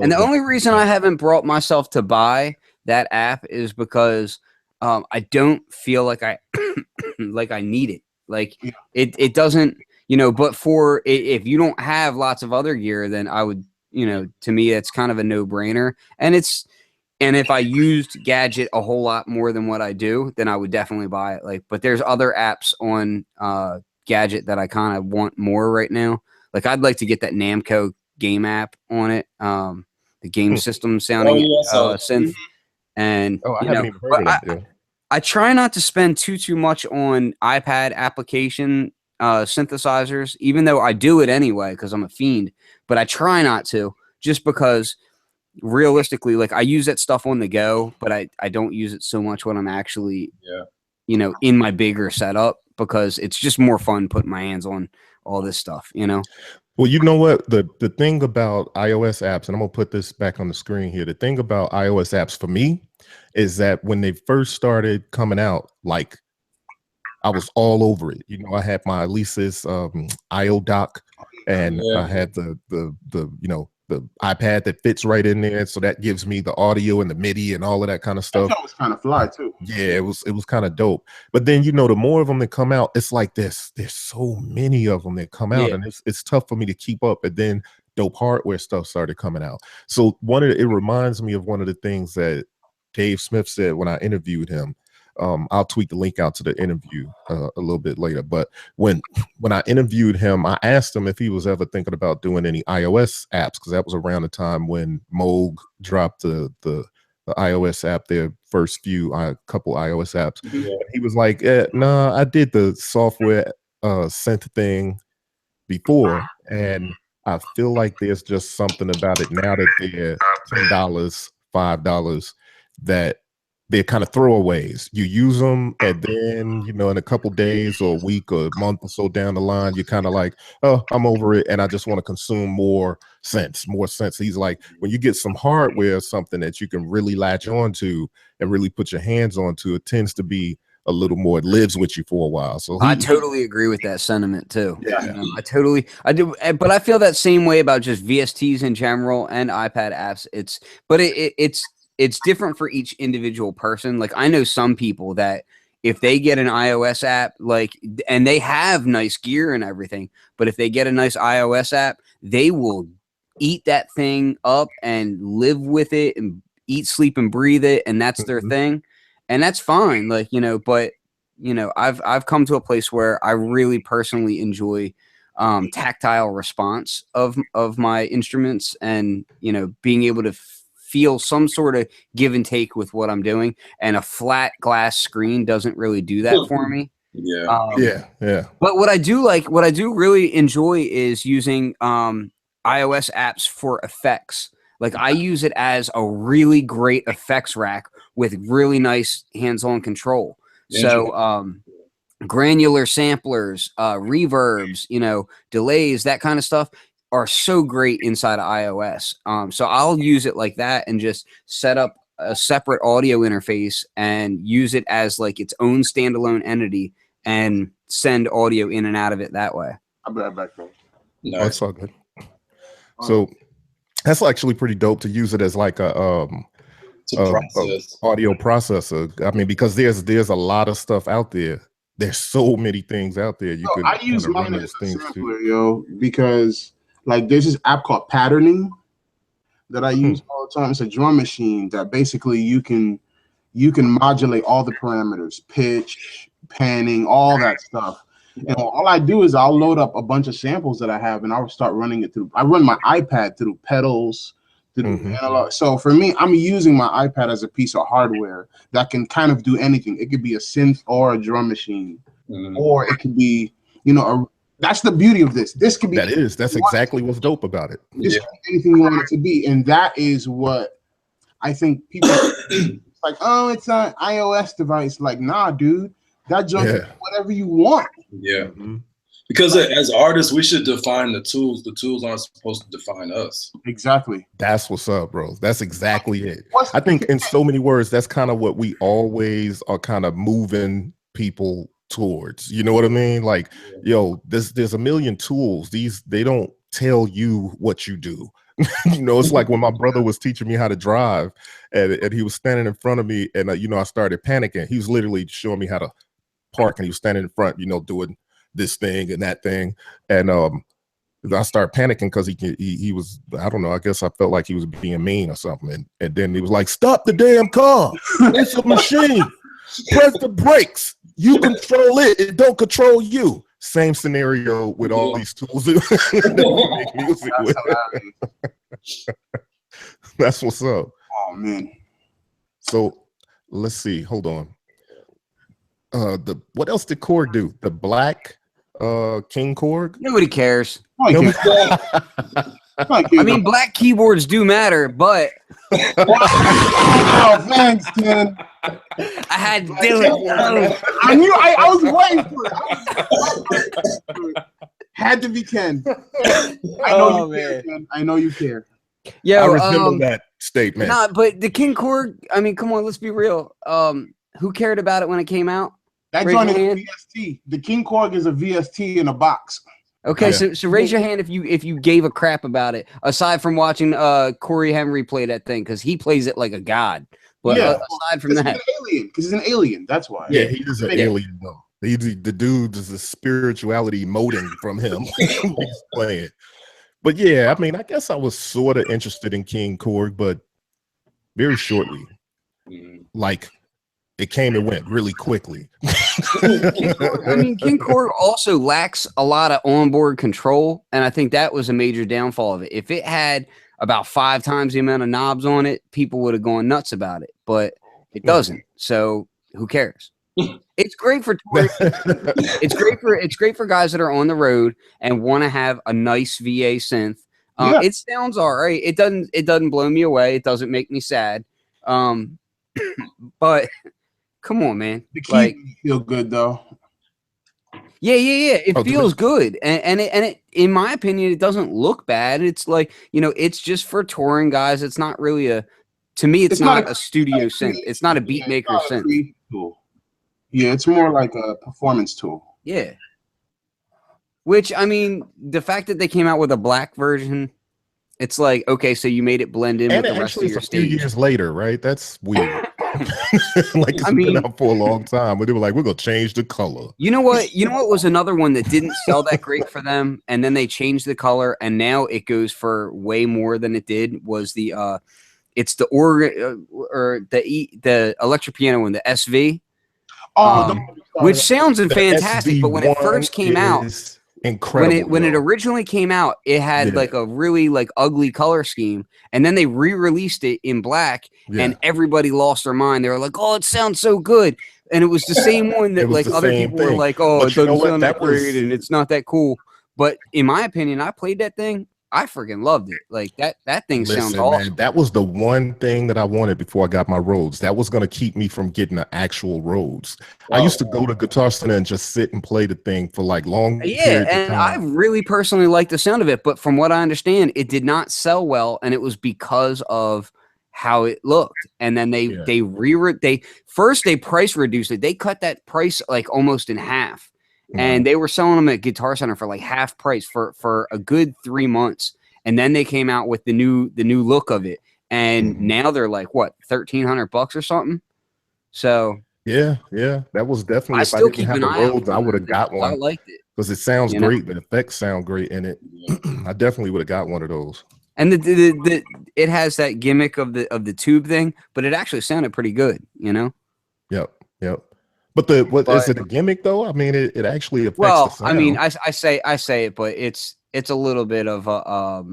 And the only reason I haven't brought myself to buy that app is because I don't feel like I like I need it. Like it doesn't, you know, but for if you don't have lots of other gear, then I would, you know, to me, it's kind of a no-brainer. And if I used Gadget a whole lot more than what I do, then I would definitely buy it. Like, but there's other apps on Gadget that I kind of want more right now. Like I'd like to get that Namco game app on it. The game system sounding synth. And I haven't even heard of that. I try not to spend too much on iPad application synthesizers, even though I do it anyway because I'm a fiend. But I try not to, just because realistically, like I use that stuff on the go, but I don't use it so much when I'm actually, you know, in my bigger setup, because it's just more fun putting my hands on all this stuff, you know. Well, you know what? The thing about iOS apps, and I'm going to put this back on the screen here. The thing about iOS apps for me is that when they first started coming out, like I was all over it. You know, I had my Alesis IO dock, and I had the you know, the iPad that fits right in there, so that gives me the audio and the MIDI and all of that kind of stuff. That was kind of fly too. Yeah, it was kind of dope. But then, you know, the more of them that come out, it's like there's so many of them that come out, and it's tough for me to keep up. And then dope hardware stuff started coming out. So it reminds me of one of the things that Dave Smith said when I interviewed him. I'll tweet the link out to the interview a little bit later. But when I interviewed him, I asked him if he was ever thinking about doing any iOS apps, because that was around the time when Moog dropped the iOS app, their first couple iOS apps. Yeah. He was like, nah, I did the software synth thing before, and I feel like there's just something about it now that they're $10, $5, that they're kind of throwaways. You use them, and then, you know, in a couple days or a week or a month or so down the line, you're kind of like, oh, I'm over it, and I just want to consume more sense. He's like, when you get some hardware or something that you can really latch onto and really put your hands onto, it tends to be a little more, it lives with you for a while. So I totally agree with that sentiment too. Yeah. You know, I do, but I feel that same way about just VSTs in general and iPad apps. It's different for each individual person. Like, I know some people that if they get an iOS app, like, and they have nice gear and everything, but if they get a nice iOS app, they will eat that thing up and live with it and eat, sleep, and breathe it, and that's their thing, and that's fine. Like, you know, but you know, I've come to a place where I really personally enjoy tactile response of my instruments, and you know, being able to feel some sort of give and take with what I'm doing, and a flat glass screen doesn't really do that for me. Yeah. But what I do really enjoy is using iOS apps for effects. Like, I use it as a really great effects rack with really nice hands-on control. So granular samplers, reverbs, you know, delays, that kind of stuff are so great inside of iOS. So I'll use it like that and just set up a separate audio interface and use it as like its own standalone entity and send audio in and out of it that way. I'll be right back, though. Nice. Oh, it's all good. So that's actually pretty dope to use it as like a audio processor. I mean, because there's a lot of stuff out there. There's so many things out there. I use mine as a sampler, yo, because like there's this app called Patterning that I use all the time. It's a drum machine that basically you can modulate all the parameters, pitch, panning, all that stuff. And all I do is I'll load up a bunch of samples that I have, and I'll start running it through. I run my iPad through pedals, through analog. So for me, I'm using my iPad as a piece of hardware that can kind of do anything. It could be a synth or a drum machine, or it could be, you know, that's the beauty of this. This could be that's exactly what's dope about it. This could be anything you want it to be, and that is what I think people like. Oh, it's an iOS device. Like, nah, dude, that junk is whatever you want. Yeah. Because as artists, we should define the tools. The tools aren't supposed to define us. Exactly. That's what's up, bro. That's exactly it. I think in so many words, that's kind of what we always are kind of moving people towards. You know what I mean? Like, yo, there's a million tools. They don't tell you what you do. You know, it's like when my brother was teaching me how to drive, and he was standing in front of me, and you know, I started panicking. He was literally showing me how to park, and he was standing in front, you know, doing this thing and that thing, and I started panicking because he was, I don't know, I guess I felt like he was being mean or something, and then he was like, "Stop the damn car! It's a machine. Press the brakes. You control it. It don't control you." Same scenario with all these tools that we make music with. That's what's up. Oh man. So let's see. Hold on. What else did Korg do? The Black King Korg? Nobody cares. I mean, black keyboards do matter, but oh, thanks, Ken. I had to do it. I knew. I was waiting for it. Had to be Ken. I know you care, Ken. I know you care. Yo, I resemble that statement. Nah, but the King Korg, I mean, come on, let's be real. Who cared about it when it came out? That Raise joint your is a hand. VST. The King Korg is a VST in a box. Okay, Yeah. so raise your hand if you gave a crap about it, aside from watching Corey Henry play that thing, because he plays it like a god. But Yeah. aside from that, Because he's an alien. That's why. Yeah, he is an alien though. The dude is a spirituality emoting from him when he's playing. But yeah, I mean, I guess I was sort of interested in King Korg, but very shortly. Like it came and went really quickly. King Korg also lacks a lot of onboard control, and I think that was a major downfall of it. If it had about 5 times the amount of knobs on it, people would have gone nuts about it, but it doesn't. So who cares? It's great for touring. It's great for guys that are on the road and want to have a nice VA synth. It sounds all right. It doesn't blow me away. It doesn't make me sad. But come on, man. The keys Like, feel good though. yeah. It feels good, and it, in my opinion, it doesn't look bad. It's like, it's just for touring guys. It's not really to me, it's not a studio synth. It's not a beat maker synth. Tool. Yeah, it's more like a performance tool. Yeah. Which, I mean, the fact that they came out with a black version, it's like, okay, so you made it blend in with the rest of your stage. A few years later, right? That's weird. Like it's been out for a long time, but they were like, we're gonna change the color. You know what was another one that didn't sell that great for them, and then they changed the color, and now it goes for way more than it did. Was the it's the organ or the electric piano one, the SV. Which sounds fantastic, but when it first came out, incredible. When it originally came out, it had like a really like ugly color scheme, and then they re-released it in black, and everybody lost their mind. They were like, "Oh, it sounds so good," and it was the same one that like other people were like, "Oh, it doesn't sound that great, and it's not that cool." But in my opinion, I played that thing. I freaking loved it. Like that thing sounds awesome. Man, that was the one thing that I wanted before I got my Rhodes. That was going to keep me from getting the actual Rhodes. I used to go to Guitar Center and just sit and play the thing for like long periods of time. I really personally like the sound of it, but from what I understand, it did not sell well, and it was because of how it looked. And then they price reduced it. They cut that price like almost in half. And they were selling them at Guitar Center for like half price for a good 3 months. And then they came out with the new look of it. And now they're like, what, $1,300 or something? So yeah, that was definitely. If I didn't have the Rhodes, I would have got one. I liked it because it sounds great. The effects sound great in it. I definitely would have got one of those. And it has that gimmick of the tube thing, but it actually sounded pretty good. Yep. But is it a gimmick though? I mean, it actually affects the sound. I mean, I say it, but it's a little bit of a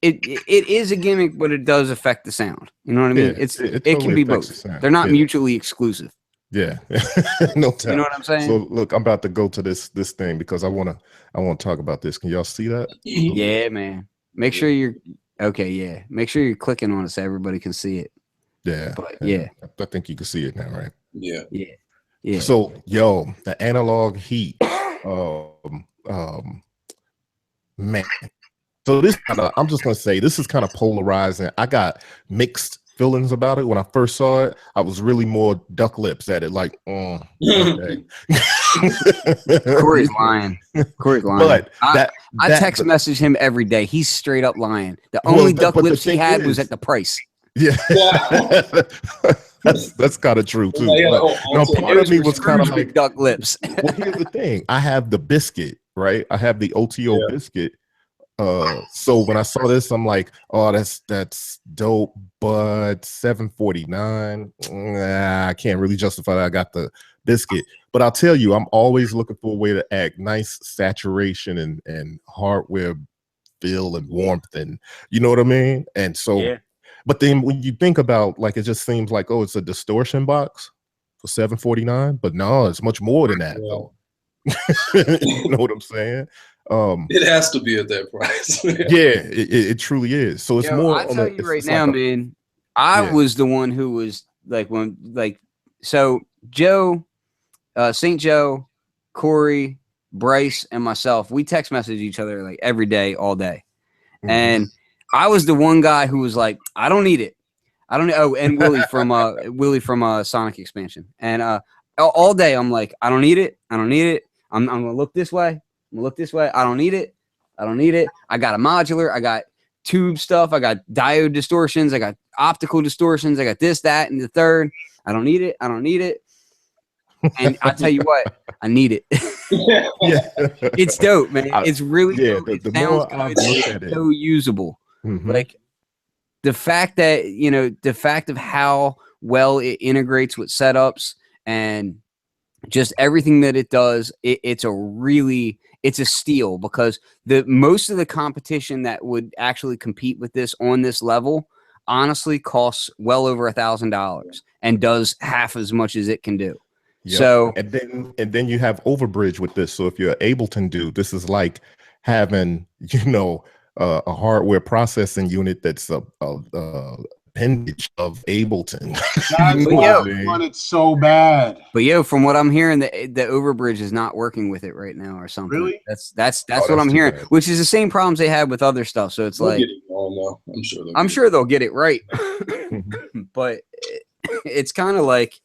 it is a gimmick, but it does affect the sound. You know what I mean? Yeah, it can be both. They're not mutually exclusive. Yeah, no doubt. You know what I'm saying? So look, I'm about to go to this thing because I want to talk about this. Can y'all see that? Yeah, man. Make sure you're okay. Yeah, make sure you're clicking on it so everybody can see it. Yeah, but yeah. I think you can see it now, right? Yeah. So, the analog heat, man. So I'm just gonna say this is kind of polarizing. I got mixed feelings about it. When I first saw it, I was really more duck lips at it, like, okay. Corey's lying. But I text message him every day. He's straight up lying. The only duck lips he had was at the price. Yeah. That's kind of true too. Part of me was kind of like duck lips. Well, here's the thing: I have the biscuit, right? I have the OTO biscuit. So when I saw this, I'm like, oh, that's dope, but $749. I can't really justify that. I got the biscuit, but I'll tell you, I'm always looking for a way to add nice saturation and hardware feel and warmth, and you know what I mean. And so. But then when you think about, like, it just seems like, oh, it's a distortion box for $749, but no, it's much more than that, though. You know what I'm saying? It has to be at that price. It truly is. So it's more. I tell you right now, man. I was the one who was like so Joe, St. Joe, Corey, Bryce, and myself. We text message each other like every day, all day, and I was the one guy who was like, I don't need it. I don't know. Oh, and Willie from Sonic Expansion. And all day I'm like, I don't need it. I don't need it. I'm gonna look this way. I'm gonna look this way. I don't need it. I don't need it. I got a modular. I got tube stuff. I got diode distortions. I got optical distortions. I got this, that, and the third. I don't need it. I don't need it. And I tell you what, I need it. Yeah. It's dope, man. It's really dope. The It more sounds I've good. looked It's at it, so usable. Like the fact that the fact of how well it integrates with setups and just everything that it does, it's a steal, because most of the competition that would actually compete with this on this level honestly costs well over $1,000 and does half as much as it can do. Yep. So and then you have overbridge with this. So if you're Ableton dude, this is like having a hardware processing unit that's a appendage of Ableton. That's why I want it so bad. But from what I'm hearing, the overbridge is not working with it right now or something. Really? That's what I'm hearing, which is the same problems they had with other stuff. So it's like, I'm sure they'll get it right. But it's kind of like,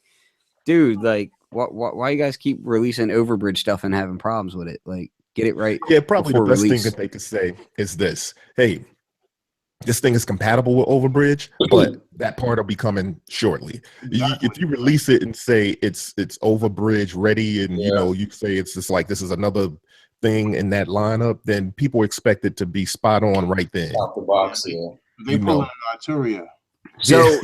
dude, like, why you guys keep releasing overbridge stuff and having problems with it? Like, get it right. Yeah, probably the best release. thing that they could say is this: hey, this thing is compatible with overbridge, but that part will be coming shortly. If you release it and say it's overbridge ready, and you say it's just like this is another thing in that lineup, then people expect it to be spot on right then. Out the box, yeah. They pull an Arturia. So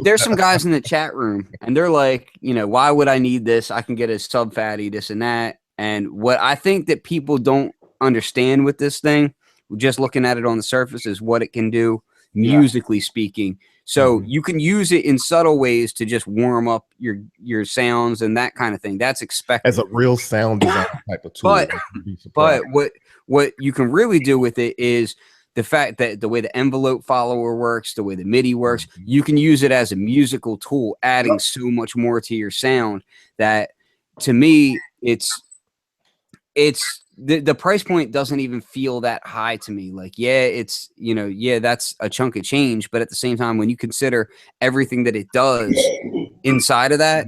there's some guys in the chat room, and they're like, why would I need this? I can get a sub fatty, this and that. And what I think that people don't understand with this thing, just looking at it on the surface, is what it can do musically speaking. So you can use it in subtle ways to just warm up your sounds and that kind of thing. That's expected as a real sound design type of tool. But what you can really do with it is the fact that the way the envelope follower works, the way the MIDI works, you can use it as a musical tool, adding so much more to your sound that, to me, it's the price point doesn't even feel that high to me. Like, it's, that's a chunk of change. But at the same time, when you consider everything that it does inside of that,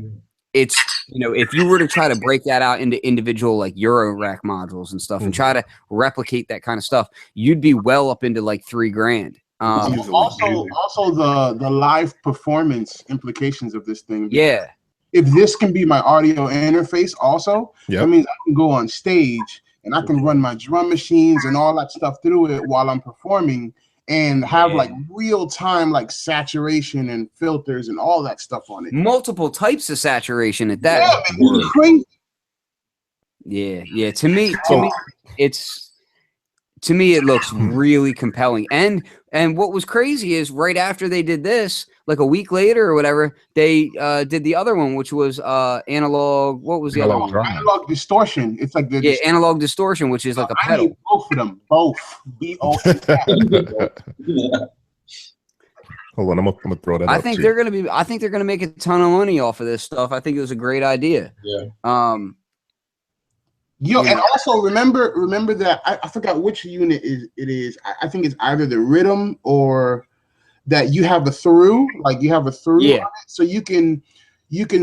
it's, if you were to try to break that out into individual like Euro rack modules and stuff and try to replicate that kind of stuff, you'd be well up into like $3,000. Also the live performance implications of this thing. Yeah. If this can be my audio interface also, that means I can go on stage and I can run my drum machines and all that stuff through it while I'm performing and have like real time like saturation and filters and all that stuff on it. Multiple types of saturation at that. Yeah, man, it's crazy. Yeah. To me, it looks really compelling. And what was crazy is right after they did this, like a week later or whatever, they did the other one, which was analog. What was the other one? Analog distortion. It's like the analog distortion, which is like a pedal. I need both of them. Both. Hold on, I'm gonna throw that. I think they're gonna make a ton of money off of this stuff. I think it was a great idea. Yeah. And also remember that I forgot which unit it is. I think it's either the rhythm or that you have a through, like you have a through on it, so you can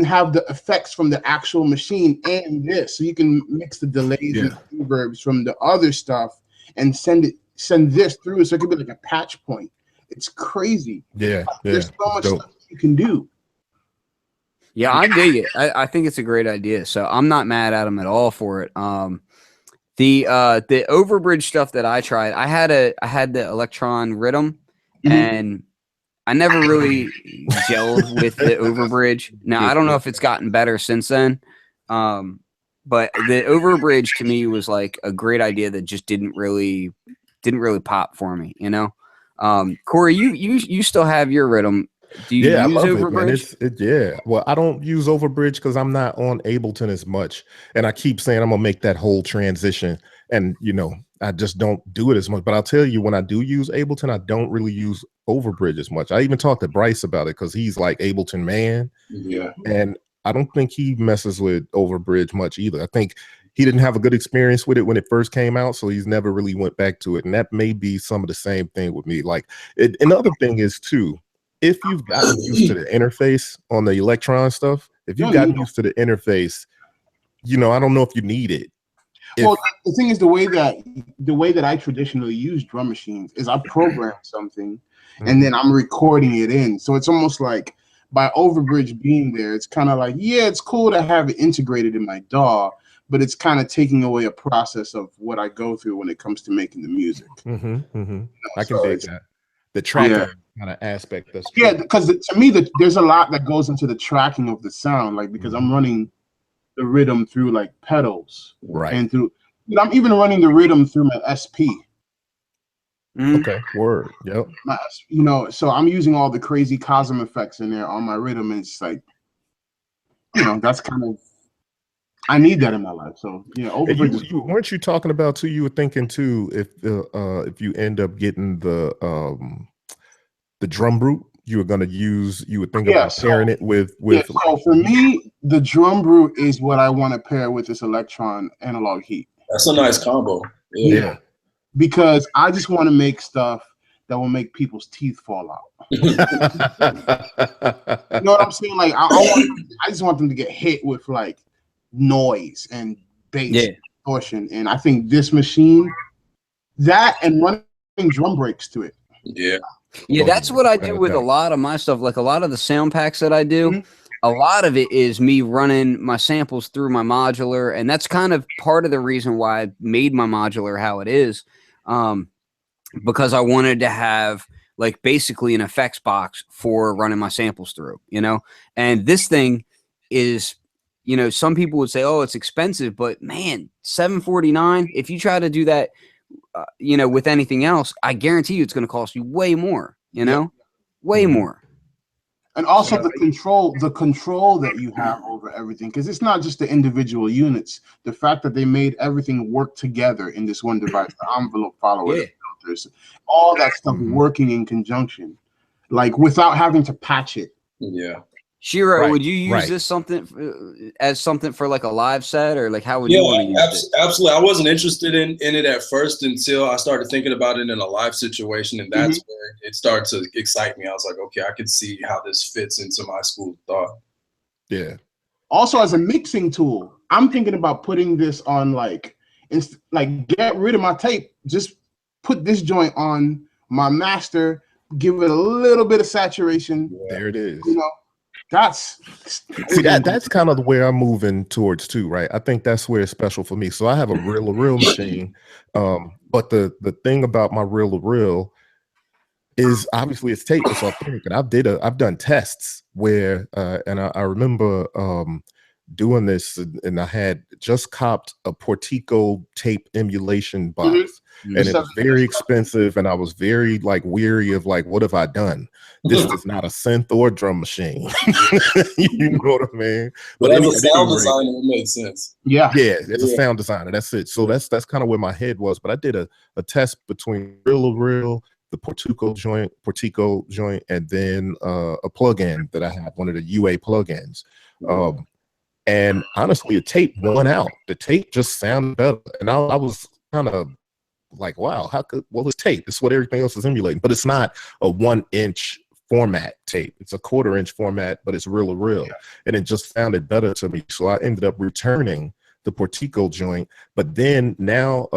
have the effects from the actual machine and this, so you can mix the delays and reverbs from the other stuff and send this through, so it could be like a patch point. It's crazy. There's so much stuff you can do. Yeah, I dig it. I think it's a great idea. So I'm not mad at them at all for it. The overbridge stuff that I tried, I had the Electron Rhythm, and I never really gelled with the overbridge. Now I don't know if it's gotten better since then. But the overbridge to me was like a great idea that just didn't really pop for me, Corey, you still have your Rhythm. Do you use overbridge? Well, I don't use overbridge because I'm not on Ableton as much, and I keep saying I'm gonna make that whole transition, and I just don't do it as much. But I'll tell you, when I do use Ableton, I don't really use overbridge as much. I even talked to Bryce about it because he's like Ableton man, and I don't think he messes with overbridge much either. I think he didn't have a good experience with it when it first came out, so he's never really went back to it. And that may be some of the same thing with me. Like, another thing is too, if you've gotten used to the interface on the Electron stuff, if you've gotten used to the interface, you know, I don't know if you need it. Well, the thing is, the way that I traditionally use drum machines is I program something and then I'm recording it in. So it's almost like by Overbridge being there, it's kind of like, yeah, it's cool to have it integrated in my DAW, but it's kind of taking away a process of what I go through when it comes to making the music. I can dig that. The tracking kind of aspect. That's true. Yeah, because to me, there's a lot that goes into the tracking of the sound, like because I'm running the rhythm through like pedals, right? And through, I'm even running the rhythm through my SP. Okay, word. Yep. You know, so I'm using all the crazy Cosm effects in there on my rhythm, and it's like, you know, that's kind of, I need that in my life. So yeah, weren't you talking about too? You were thinking too, if you end up getting the drum brute, you were going to use, you would think about pairing it with. So for me, the drum brute is what I want to pair with this Electron analog heat. That's a nice combo. Yeah. Because I just want to make stuff that will make people's teeth fall out. You know what I'm saying? Like I just want them to get hit with like noise and bass distortion. And I think this machine, that and running drum breaks to it. Yeah, that's what I do with a lot of my stuff. Like a lot of the sound packs that I do, a lot of it is me running my samples through my modular. And that's kind of part of the reason why I made my modular how it is. Because I wanted to have like basically an effects box for running my samples through, you know? And this thing is, you know, some people would say, oh, it's expensive, but man, $749. If you try to do that, you know, with anything else, I guarantee you it's going to cost you way more, you know, way more. And also the control that you have over everything, because it's not just the individual units. The fact that they made everything work together in this one device, the envelope follower, the filters, all that stuff working in conjunction, like without having to patch it. Yeah. Shiro, would you use this as something for like a live set, or like how would you want to use it? Absolutely. I wasn't interested in it at first until I started thinking about it in a live situation, and that's where it started to excite me. I was like, okay, I could see how this fits into my school of thought. Yeah. Also, as a mixing tool, I'm thinking about putting this on like get rid of my tape, just put this joint on my master, give it a little bit of saturation. There it is. You know. That's kind of the way I'm moving towards too, right? I think that's where it's special for me. So I have a reel-to-reel machine, but the thing about my reel-to-reel is obviously it's tape, it's authentic, and I've done tests where and I remember doing this, and I had just copped a Portico tape emulation box, and it was very expensive, and I was very like weary of like, what have I done? This is not a synth or drum machine. You know what I mean? But as a sound designer, it makes sense. Yeah, as a sound designer, that's it. So that's kind of where my head was. But I did a test between reel-to-reel, the Portico joint, and then a plug-in that I had, one of the UA plugins. And honestly, the tape won out. The tape just sounded better. And I was kind of like, wow, it's tape. It's what everything else is emulating. But it's not a 1-inch format tape. It's a 1/4-inch format, but it's reel-to-reel. And it just sounded better to me. So I ended up returning the Portico joint. But then now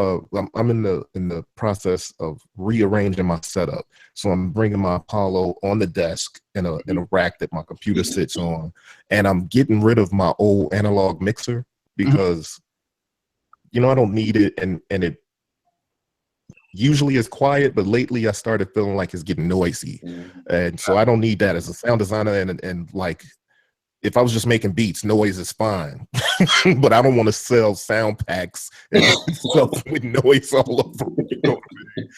I'm in the process of rearranging my setup. So I'm bringing my Apollo on the desk in a rack that my computer sits on, and I'm getting rid of my old analog mixer because you know I don't need it, and it usually is quiet, but lately I started feeling like it's getting noisy, and so I don't need that as a sound designer, and like if I was just making beats, noise is fine. But I don't want to sell sound packs and stuff with noise all over. You know what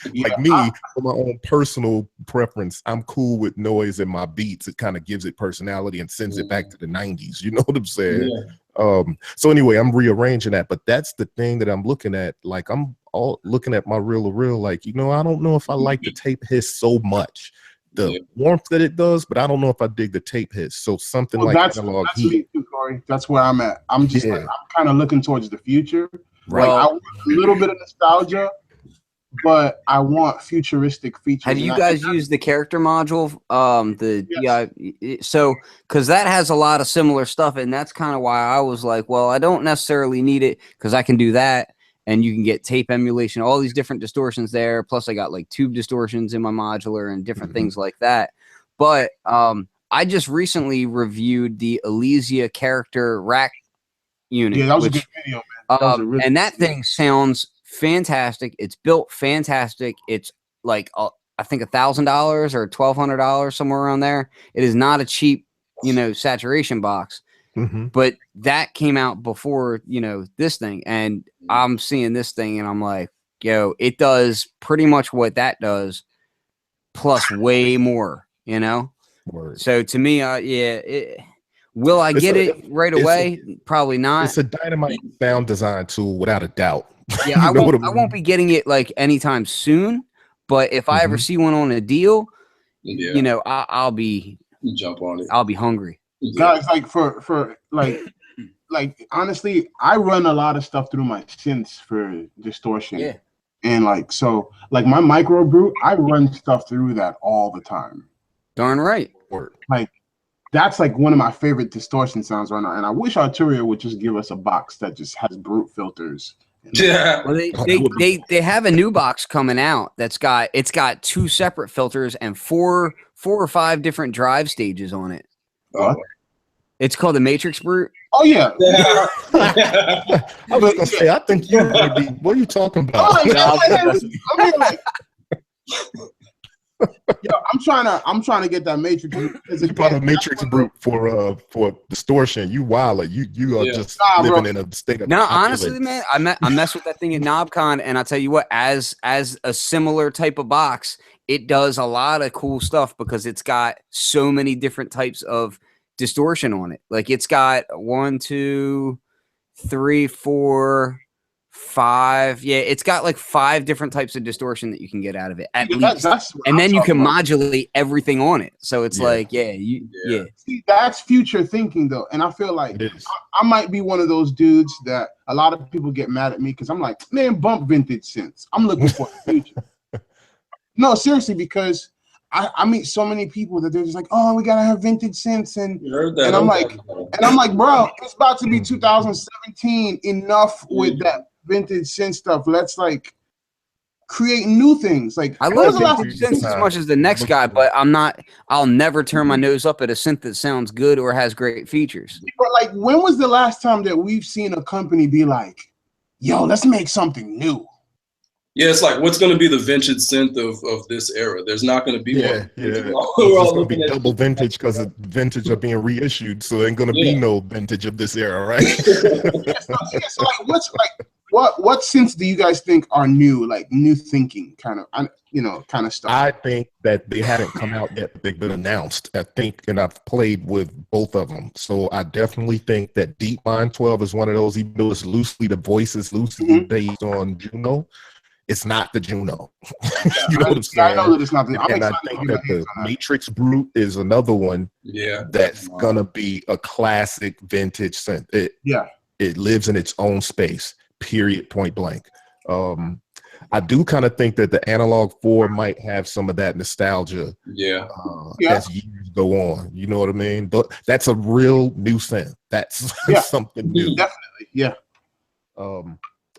I mean? Like me, for my own personal preference, I'm cool with noise in my beats. It kind of gives it personality and sends it back to the 90s. You know what I'm saying? So anyway, I'm rearranging that. But that's the thing that I'm looking at. Like I'm all looking at my reel-to-reel, like, you know, I don't know if I like the tape hiss so much. the warmth that it does, but I don't know if I dig the tape hits. So something like analog that's heat. me too, Corey. That's where I'm at. I'm just like, I'm kind of looking towards the future. Right. Like, I want a little bit of nostalgia, but I want futuristic features. Have you guys used the character module? So because that has a lot of similar stuff, and that's kind of why I was like, well, I don't necessarily need it because I can do that, and you can get tape emulation, all these different distortions there. Plus, I got like tube distortions in my modular and different things like that. But I just recently reviewed the Elysia character rack unit. Yeah, that was a good video, man. And that thing sounds fantastic. It's built fantastic. It's like I think $1,000 or $1,200, somewhere around there. It is not a cheap, saturation box, but that came out before this thing, and I'm seeing this thing, and I'm like, yo, it does pretty much what that does, plus way more. Word. So to me, will I get it right away? Probably not. It's a dynamite sound design tool without a doubt. Yeah, I won't be getting it like anytime soon. But if I ever see one on a deal, I'll be jump on it. I'll be hungry. Guys, like for like honestly, I run a lot of stuff through my synths for distortion. Yeah. And like my micro brute, I run stuff through that all the time. Darn right. Like that's like one of my favorite distortion sounds right now. And I wish Arturia would just give us a box that just has brute filters. Yeah. Well, they have a new box coming out that's got 2 separate filters and 4 or 5 different drive stages on it. What? It's called the Matrix Brute. Oh yeah. I was gonna say, I think you might be. What are you talking about? Yo, I'm trying to get that Matrix. You bought a Matrix Brute for distortion. You wilder. You are just living in a state of. No, honestly, man, I mess with that thing at KnobCon, and I'll tell you what, as a similar type of box, it does a lot of cool stuff because it's got so many different types of distortion on it. Like it's got 1, 2, 3, 4, 5. Yeah, it's got like 5 different types of distortion that you can get out of it at least. And then you can modulate everything on it. So it's like, See, that's future thinking though. And I feel like I might be one of those dudes that a lot of people get mad at me because I'm like, man, bump vintage synths. I'm looking for the future. No, seriously, because I meet so many people that they're just like, oh, we gotta have vintage synths, and I'm like, bro, it's about to be 2017. Enough with that vintage synth stuff. Let's like create new things. Like I love vintage synths as much as the next guy, but I'll never turn my nose up at a synth that sounds good or has great features. But like, when was the last time that we've seen a company be like, yo, let's make something new? Yeah, it's like, what's going to be the vintage synth of this era? There's not going to be one. It's going to be double vintage because the vintage are being reissued, so there ain't going to be no vintage of this era, right? So like, what synths do you guys think are new, like new thinking kind of stuff? I think that they haven't come out yet, but they've been announced. I think, and I've played with both of them, so I definitely think that DeepMind 12 is one of those, even though it's loosely based on Juno. It's not the Juno. You know what I'm saying? I know that it's not. And I think that the Matrix Brute is another one. That's gonna be a classic vintage synth. It lives in its own space. Period. Point blank. I do kind of think that the Analog 4 might have some of that nostalgia. As years go on. You know what I mean? But that's a real new synth. That's something new. Definitely. Yeah.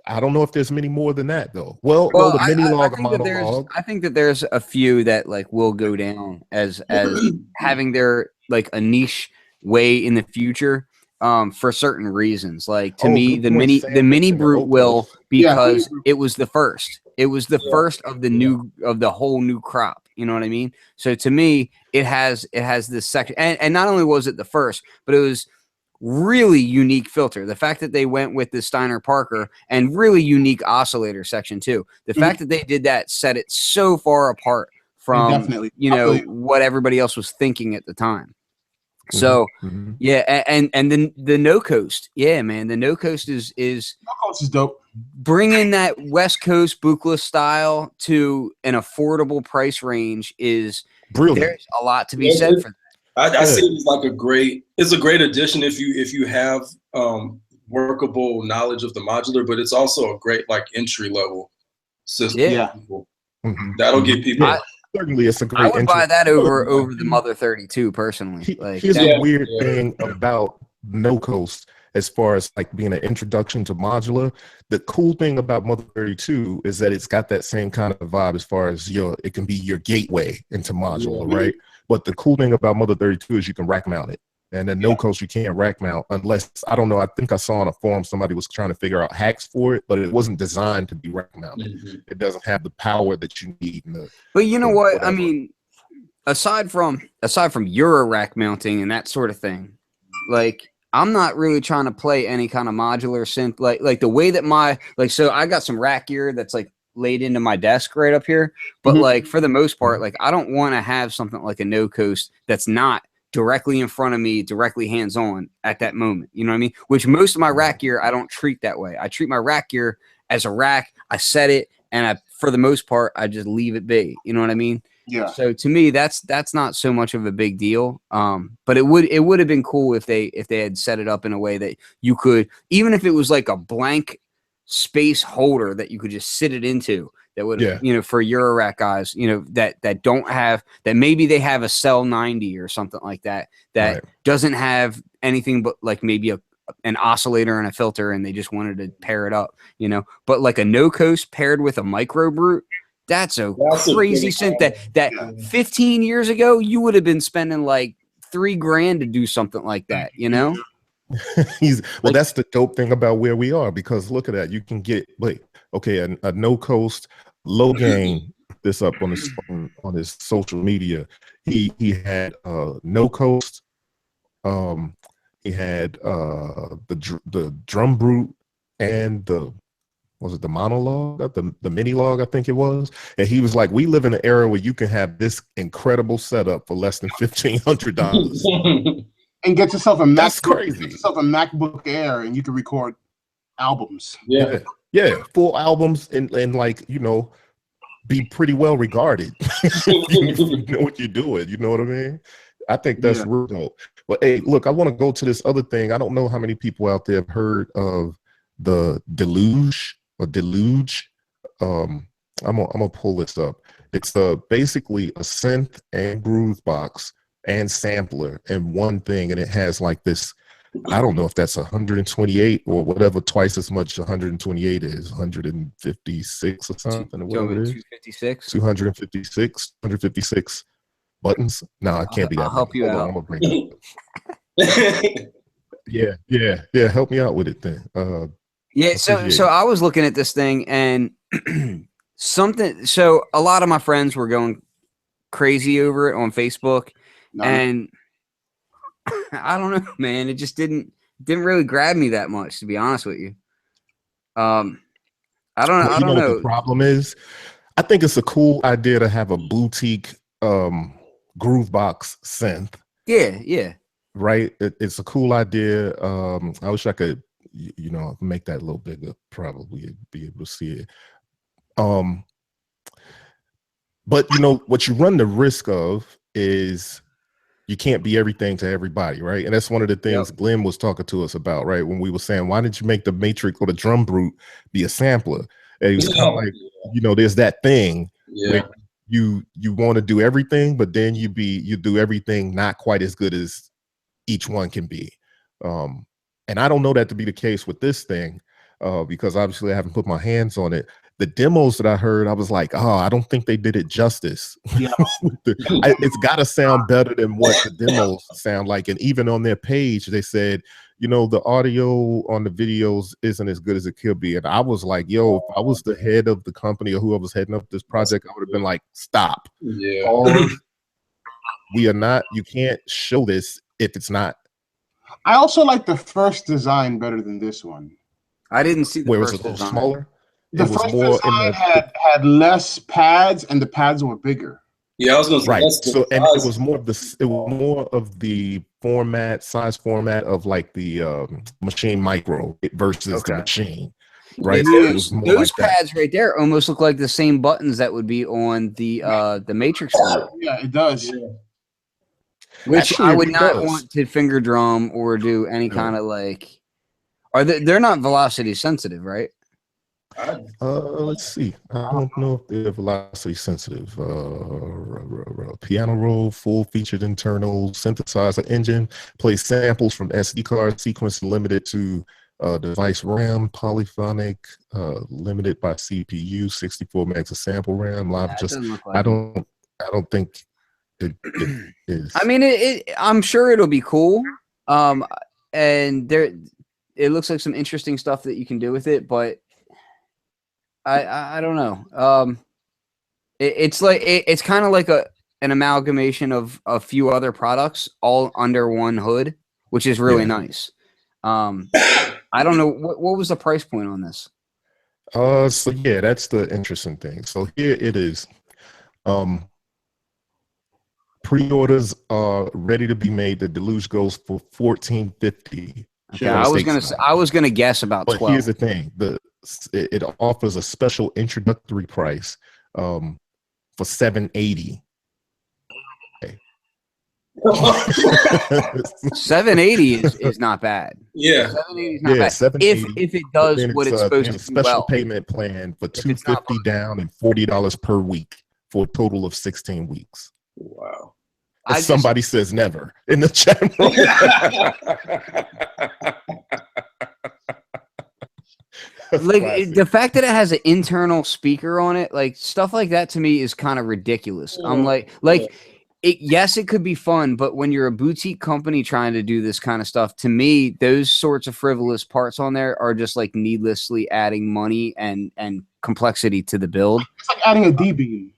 I don't know if there's many more than that though. Well the Mini-Log Monologue. I think that there's a few that like will go down as having their like a niche way in the future for certain reasons. Like to me, the mini Brute will, because it was the first. It was the first of the whole new crop. You know what I mean? So to me, it has this section, and not only was it the first, but it was really unique filter. The fact that they went with the Steiner Parker and really unique oscillator section too. The fact that they did that set it so far apart from what everybody else was thinking at the time. So yeah, and then the no coast, yeah, man, the no coast is No coast is dope. bringing that West Coast bookless style to an affordable price range is brilliant. There's a lot to be said for that. I see it as like it's a great addition if you have workable knowledge of the modular, but it's also a great like entry level system. Yeah. That'll get people. Certainly, it's a great. I would buy that over the Mother 32 personally. Like, here's a weird thing about no coast as far as like being an introduction to modular. The cool thing about Mother 32 is that it's got that same kind of vibe as far as it can be your gateway into modular, right? But the cool thing about Mother 32 is you can rack mount it. And then no coast, you can't rack mount unless, I don't know, I think I saw on a forum somebody was trying to figure out hacks for it, but it wasn't designed to be rack mounted. It doesn't have the power that you need. But you know what? Whatever. I mean, aside from Euro rack mounting and that sort of thing, like I'm not really trying to play any kind of modular synth. Like the way that so I got some rack gear that's like laid into my desk right up here. But like for the most part, like I don't want to have something like a no coast that's not directly in front of me, directly hands-on at that moment. You know what I mean? Which most of my rack gear, I don't treat that way. I treat my rack gear as a rack. I set it, and for the most part, I just leave it be. You know what I mean? Yeah. So to me, that's not so much of a big deal. But it would have been cool if they had set it up in a way that you could, even if it was like a blank space holder that you could just sit it into. That would, for Eurorack guys, that don't have, that maybe they have a Cell 90 or something like that, doesn't have anything but like maybe an oscillator and a filter, and they just wanted to pair it up, But like a no coast paired with a micro brute, that's crazy synth that 15 years ago you would have been spending like $3,000 to do something like that, That's the dope thing about where we are, because look at that, you can get a no coast low gain. This up on his social media. He had no coast. He had the drum brute and the monologue, the mini log, I think it was. And he was like, we live in an era where you can have this incredible setup for less than $1,500. And get yourself a That's crazy. Get yourself a MacBook Air, and you can record albums. Yeah, full albums, and like be pretty well regarded. You know what you're doing. You know what I mean? I think that's real dope. But hey, look, I want to go to this other thing. I don't know how many people out there have heard of the Deluge or Deluge. I'm gonna pull this up. It's basically a synth and groove box and sampler and one thing, and it has like this, I don't know if that's 128 or whatever, twice as much 128 is, 156 or something, or whatever it is. 256 buttons. No, it can't be that. I'll help you out. I'm gonna bring it up. Yeah, help me out with it then. So I was looking at this thing, and so a lot of my friends were going crazy over it on Facebook. And I don't know, man. It just didn't really grab me that much, to be honest with you. I don't know. What the problem is? I think it's a cool idea to have a boutique groove box synth. Yeah. Right. It's a cool idea. I wish I could, make that a little bigger. Probably be able to see it. But what you run the risk of is you can't be everything to everybody, right? And that's one of the things Glenn was talking to us about, right? When we were saying, why didn't you make the Matrix or the drum brute be a sampler? And he was kind of like, there's that thing where you want to do everything, but then you do everything not quite as good as each one can be. And I don't know that to be the case with this thing, because obviously I haven't put my hands on it. The demos that I heard, I was like, I don't think they did it justice. It's got to sound better than what the demos sound like. And even on their page, they said, the audio on the videos isn't as good as it could be. And I was like, if I was the head of the company or whoever was heading up this project, I would have been like, stop. You can't show this if it's not. I also like the first design better than this one. I didn't see the where first it was a little design. smaller. The first design had less pads, and the pads were bigger. Yeah, I was gonna say Right. that's the So, and it size. was more of the size format of like the machine micro versus the Okay. machine. And Right. Yeah. It was more those like that. pads right there almost look like the same buttons that would be on the Matrix one, Yeah, it does. Yeah. which Actually, I would it not does. want to finger drum or do any No. kind of like. They're not velocity sensitive, right? Let's see. I don't know if they're velocity sensitive. Piano roll, full featured internal synthesizer engine, plays samples from SD card, sequence limited to device RAM, polyphonic, limited by CPU, 64 megs of sample RAM, live. That Just doesn't look like I it. don't think it is. I mean, I'm sure it'll be cool. And it looks like some interesting stuff that you can do with it, but I don't know. It's like it's kind of like an amalgamation of a few other products all under one hood, which is really nice. I don't know what was the price point on this. So yeah, that's the interesting thing. So here it is. Pre-orders are ready to be made. The Deluge goes for $14.50. Okay, I was gonna guess about But 12. here's the thing: it offers a special introductory price for $780. Okay. 780 is not bad. Yeah. 780 is not bad. $780. If it does Then what it's supposed then to a do special well. payment plan for If it's not $250 down and $40 per week for a total of 16 weeks. Wow. Somebody says never in the chat room. Like the fact that it has an internal speaker on it, like stuff like that to me is kind of ridiculous. I'm like yes, it could be fun, but when you're a boutique company trying to do this kind of stuff, to me, those sorts of frivolous parts on there are just like needlessly adding money and complexity to the build. It's like adding a D-beam.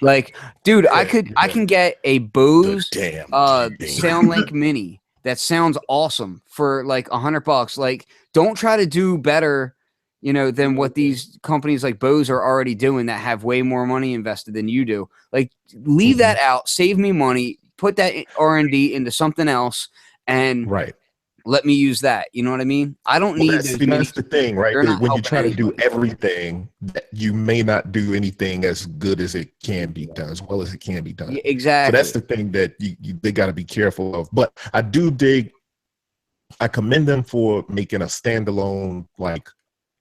Like, dude, I can get a Bose SoundLink Mini that sounds awesome for like $100. Like, don't try to do better, than what these companies like Bose are already doing that have way more money invested than you do. Like, leave that out, save me money, put that R&D into something else, and let me use that. You know what I mean? I don't need those. That's the thing, right? They're not When you try to helping do everything, you may not do anything as good as it can be done, as well as it can be done. Yeah, exactly. So that's the thing that they got to be careful of. But I commend them for making a standalone like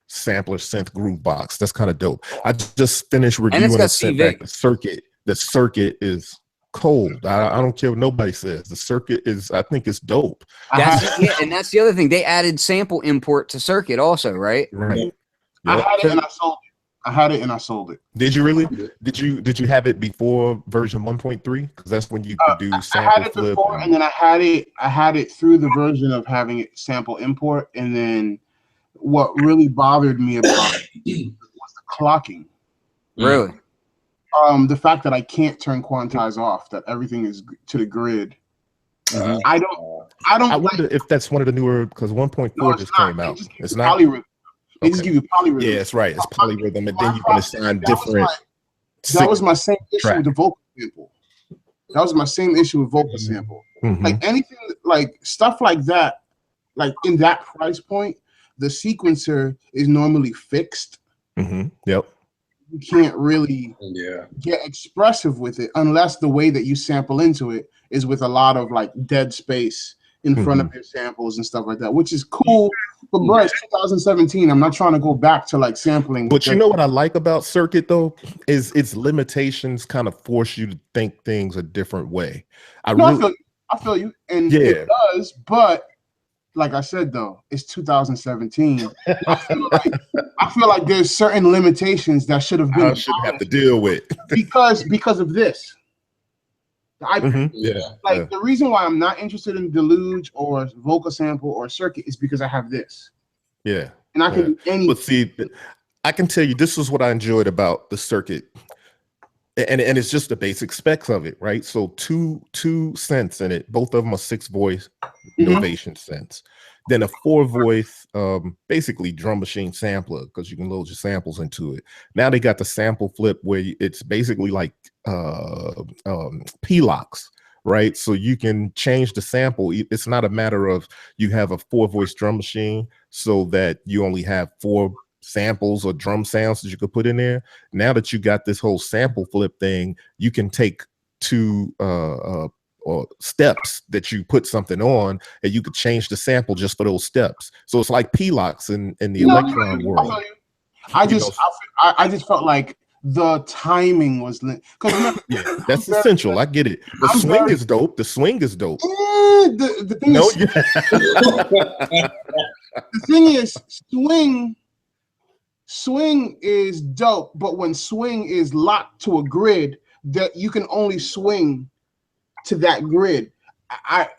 sampler synth groove box. That's kind of dope. I just finished reviewing and sent back the circuit. The circuit is cold. I don't care what nobody says. The circuit is, I think it's dope. And that's the other thing. They added sample import to circuit also, right? Right. I had it and I sold it. I had it and I sold it. Did you really? Did you have it before version 1.3? Because that's when you could do sample I had it flip. before, and then I had it through the version of having it sample import, and then what really bothered me about it was the clocking. Really? The fact that I can't turn quantize off, that everything is to the grid. I wonder if that's one of the newer, because 1.4 just came out. It's not. Polyrhythm. They just give you polyrhythm. Yeah, it's right. It's polyrhythm, and then you can assign different. That was my same issue with the vocal sample. That was my same issue with vocal sample. Like anything, like stuff like that, like in that price point, the sequencer is normally fixed. Yep. You can't really get expressive with it unless the way that you sample into it is with a lot of like dead space in front of your samples and stuff like that, which is cool. But bro, it's 2017. I'm not trying to go back to like sampling. But you know what I like about circuit though is its limitations kind of force you to think things a different way. I feel you, and it does. But like I said though, it's 2017. I feel like there's certain limitations that should have been. I shouldn't have to deal with because of this. The reason why I'm not interested in Deluge or vocal sample or circuit is because I have this. Yeah. And I can do anything. But see, I can tell you this is what I enjoyed about the circuit. and it's just the basic specs of it, right? So two synths in it, both of them are 6-voice Novation synths. Then a 4-voice, basically drum machine sampler, because you can load your samples into it. Now they got the sample flip where it's basically like P-locks, right? So you can change the sample. It's not a matter of you have a 4-voice drum machine so that you only have 4 samples or drum sounds that you could put in there. Now that you got this whole sample flip thing, you can take 2 or steps that you put something on, and you could change the sample just for those steps. So it's like P-locks in the electron world. I just felt like the timing was because yeah, that's essential. I get it. The swing is dope. The swing is dope. The thing is, the thing is, swing is dope, but when swing is locked to a grid, that you can only swing to that grid.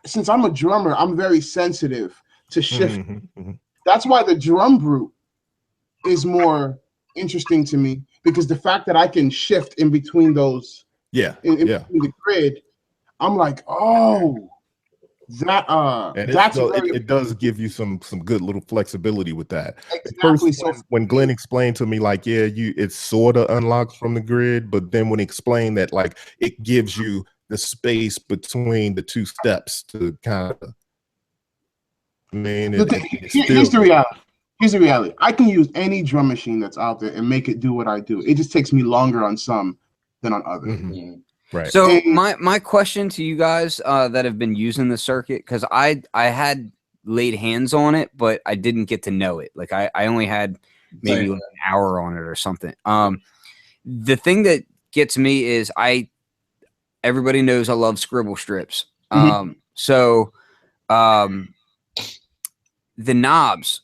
Since I'm a drummer, I'm very sensitive to shift. That's why the drum group is more interesting to me, because the fact that I can shift in between those, in between the grid, I'm like, oh, that that's it does give you some good little flexibility with that. Exactly. First, when Glenn explained to me, like, it sort of unlocks from the grid, but then when he explained that, like, it gives you the space between the 2 steps to kind of, here's the reality. Here's the reality. I can use any drum machine that's out there and make it do what I do. It just takes me longer on some than on others. Right. So my question to you guys that have been using the circuit, because I had laid hands on it, but I didn't get to know it. Like I only had maybe like an hour on it or something. The thing that gets me is everybody knows I love scribble strips. So the knobs,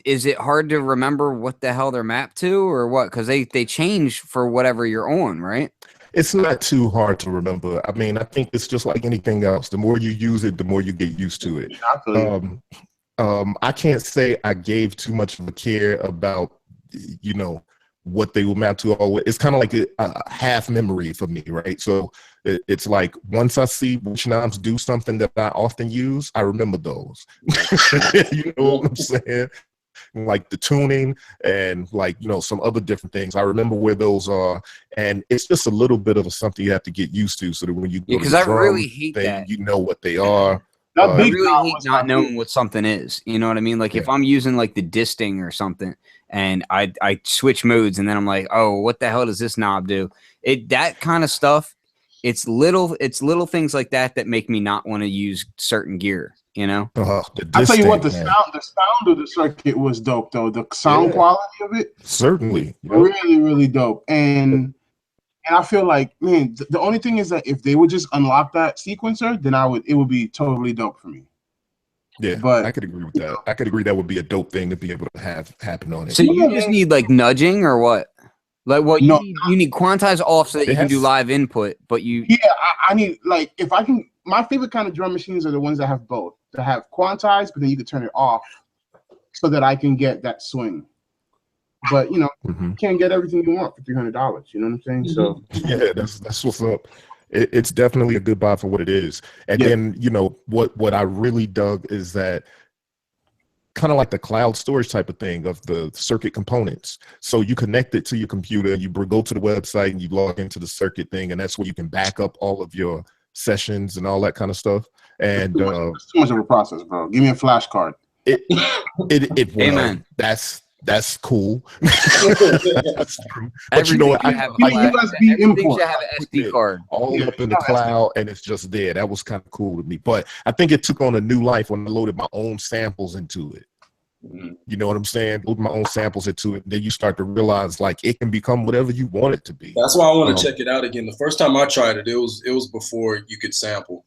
is it hard to remember what the hell they're mapped to or what? Because they change for whatever you're on, right? It's not too hard to remember. I mean, I think it's just like anything else. The more you use it, the more you get used to it. I can't say I gave too much of a care about, what they will map to. It's kind of like a half memory for me, right? So it's like once I see which knobs do something that I often use, I remember those. You know what I'm saying? Like the tuning and like, some other different things. I remember where those are, and it's just a little bit of something you have to get used to, so that when you go to the drum really hate thing, that. you know what they are. I really hate not knowing what something is. You know what I mean? Like if I'm using like the disting or something, and I switch modes, and then I'm like, oh, what the hell does this knob do? That kind of stuff. It's little things like that make me not want to use certain gear. I'll tell you what, the sound of the circuit was dope though. The sound quality of it, certainly, really, really dope. And I feel like, man, the only thing is that if they would just unlock that sequencer, then it would be totally dope for me. Yeah, but I could agree with that. I could agree that would be a dope thing to be able to have happen on it. So you just need like nudging or what? Like what you need quantized off so that you can do live input, but I need, like, if I can. My favorite kind of drum machines are the ones that have both. That have quantized, but then you can turn it off so that I can get that swing. But you can't get everything you want for $300. You know what I'm saying? So yeah, that's what's up. It's definitely a good buy for what it is. And then what I really dug is that kind of like the cloud storage type of thing of the circuit components. So you connect it to your computer, you go to the website and you log into the circuit thing, and that's where you can back up all of your sessions and all that kind of stuff. And it's too much of a process, bro. Give me a flash card. Amen. That's cool. But you know what? Everything should have an SD card. All up in the cloud, and it's just there. That was kind of cool to me. But I think it took on a new life when I loaded my own samples into it. You know what I'm saying? Load my own samples into it. Then you start to realize, like, it can become whatever you want it to be. That's why I want to check it out again. The first time I tried it, it was before you could sample.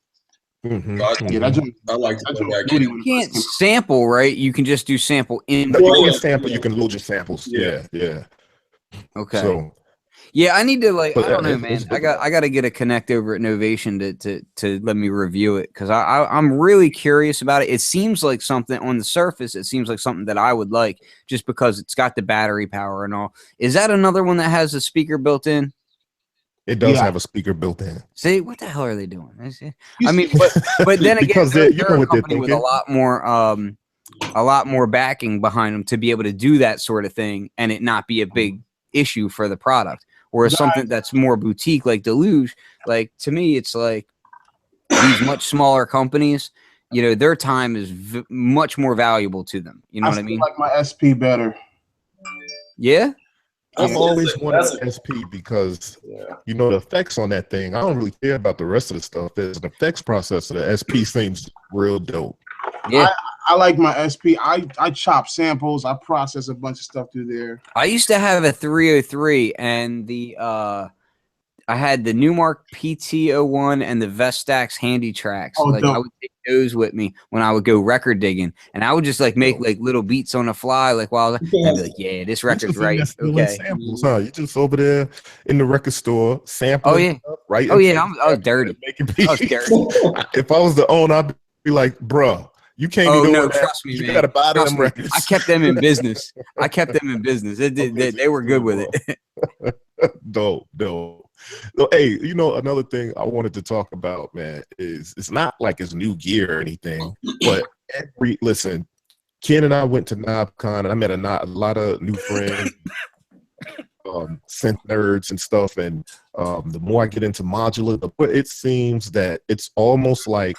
So I like to play that game. You can't sample, right? You can just do sample in. No, you can sample. You can load your samples. Yeah. Okay. So, yeah, I need to I don't know, man. I got to get a connect over at Novation to let me review it, because I'm really curious about it. It seems like something on the surface. It seems like something that I would like, just because it's got the battery power and all. Is that another one that has a speaker built in? It does have a speaker built in. See, what the hell are they doing? I mean, but then again, because they're you know a what they're company with thinking. a lot more backing behind them to be able to do that sort of thing and it not be a big issue for the product. Whereas something that's more boutique like Deluge, like to me, it's like these much smaller companies, you know, their time is much more valuable to them. You know what I mean? I like my SP better. Yeah. I've always wanted an SP because you know the effects on that thing. I don't really care about the rest of the stuff. There's an effects processor. The SP seems real dope. Yeah, I like my SP. I chop samples. I process a bunch of stuff through there. I used to have a 303 and I had the Newmark PT01 and the Vestax Handy Tracks. Oh, like dope. I would take those with me when I would go record digging, and I would just like make like little beats on the fly, like while I'd be like, "Yeah, this record's right." Okay. Samples, huh? You just over there in the record store sampling. Oh yeah. Stuff, right. Oh yeah. I was dirty. I was dirty. If I was the owner, I'd be like, "Bruh, you can't be doing that. Trust me, you man. gotta buy Trust them me. records." I kept them in business. They were good with it. Dope. So, hey, you know, another thing I wanted to talk about, man, is it's not like it's new gear or anything, but listen, Ken and I went to NobCon and I met a lot of new friends, synth nerds and stuff. And the more I get into modular, the more it seems that it's almost like,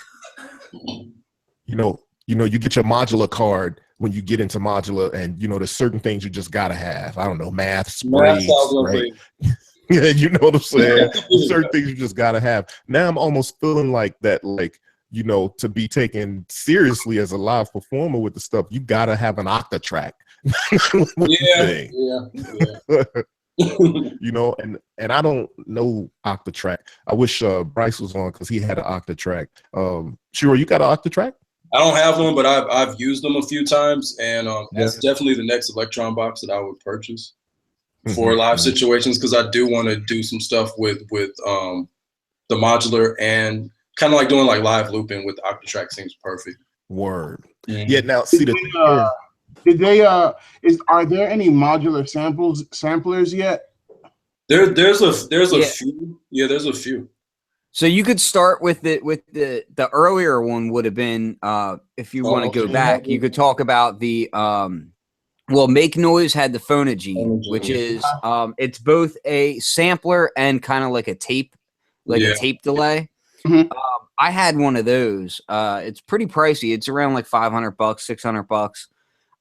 you know, you get your modular card when you get into modular, and you know, there's certain things you just gotta have. I don't know, math sprays, right? Yeah, you know what I'm saying? Certain things you just gotta have. Now I'm almost feeling like that, like, you know, to be taken seriously as a live performer with the stuff, you gotta have an octatrack. You know, and I don't know octatrack. I wish Bryce was on because he had an octatrack. Shiro, you got an octatrack? I don't have one, but I've used them a few times, and that's definitely the next Electron box that I would purchase for live situations, because I do want to do some stuff with the modular, and kind of like doing like live looping with the octatrack seems perfect. Word. Yeah. Now see are there any modular samplers yet? There's a few. Yeah, there's a few. So you could start with the earlier one would have been if you want to go back, you could talk about the well, Make Noise had the Phonogene, which is it's both a sampler and kind of like a tape, a tape delay. I had one of those. It's pretty pricey. It's around like $500,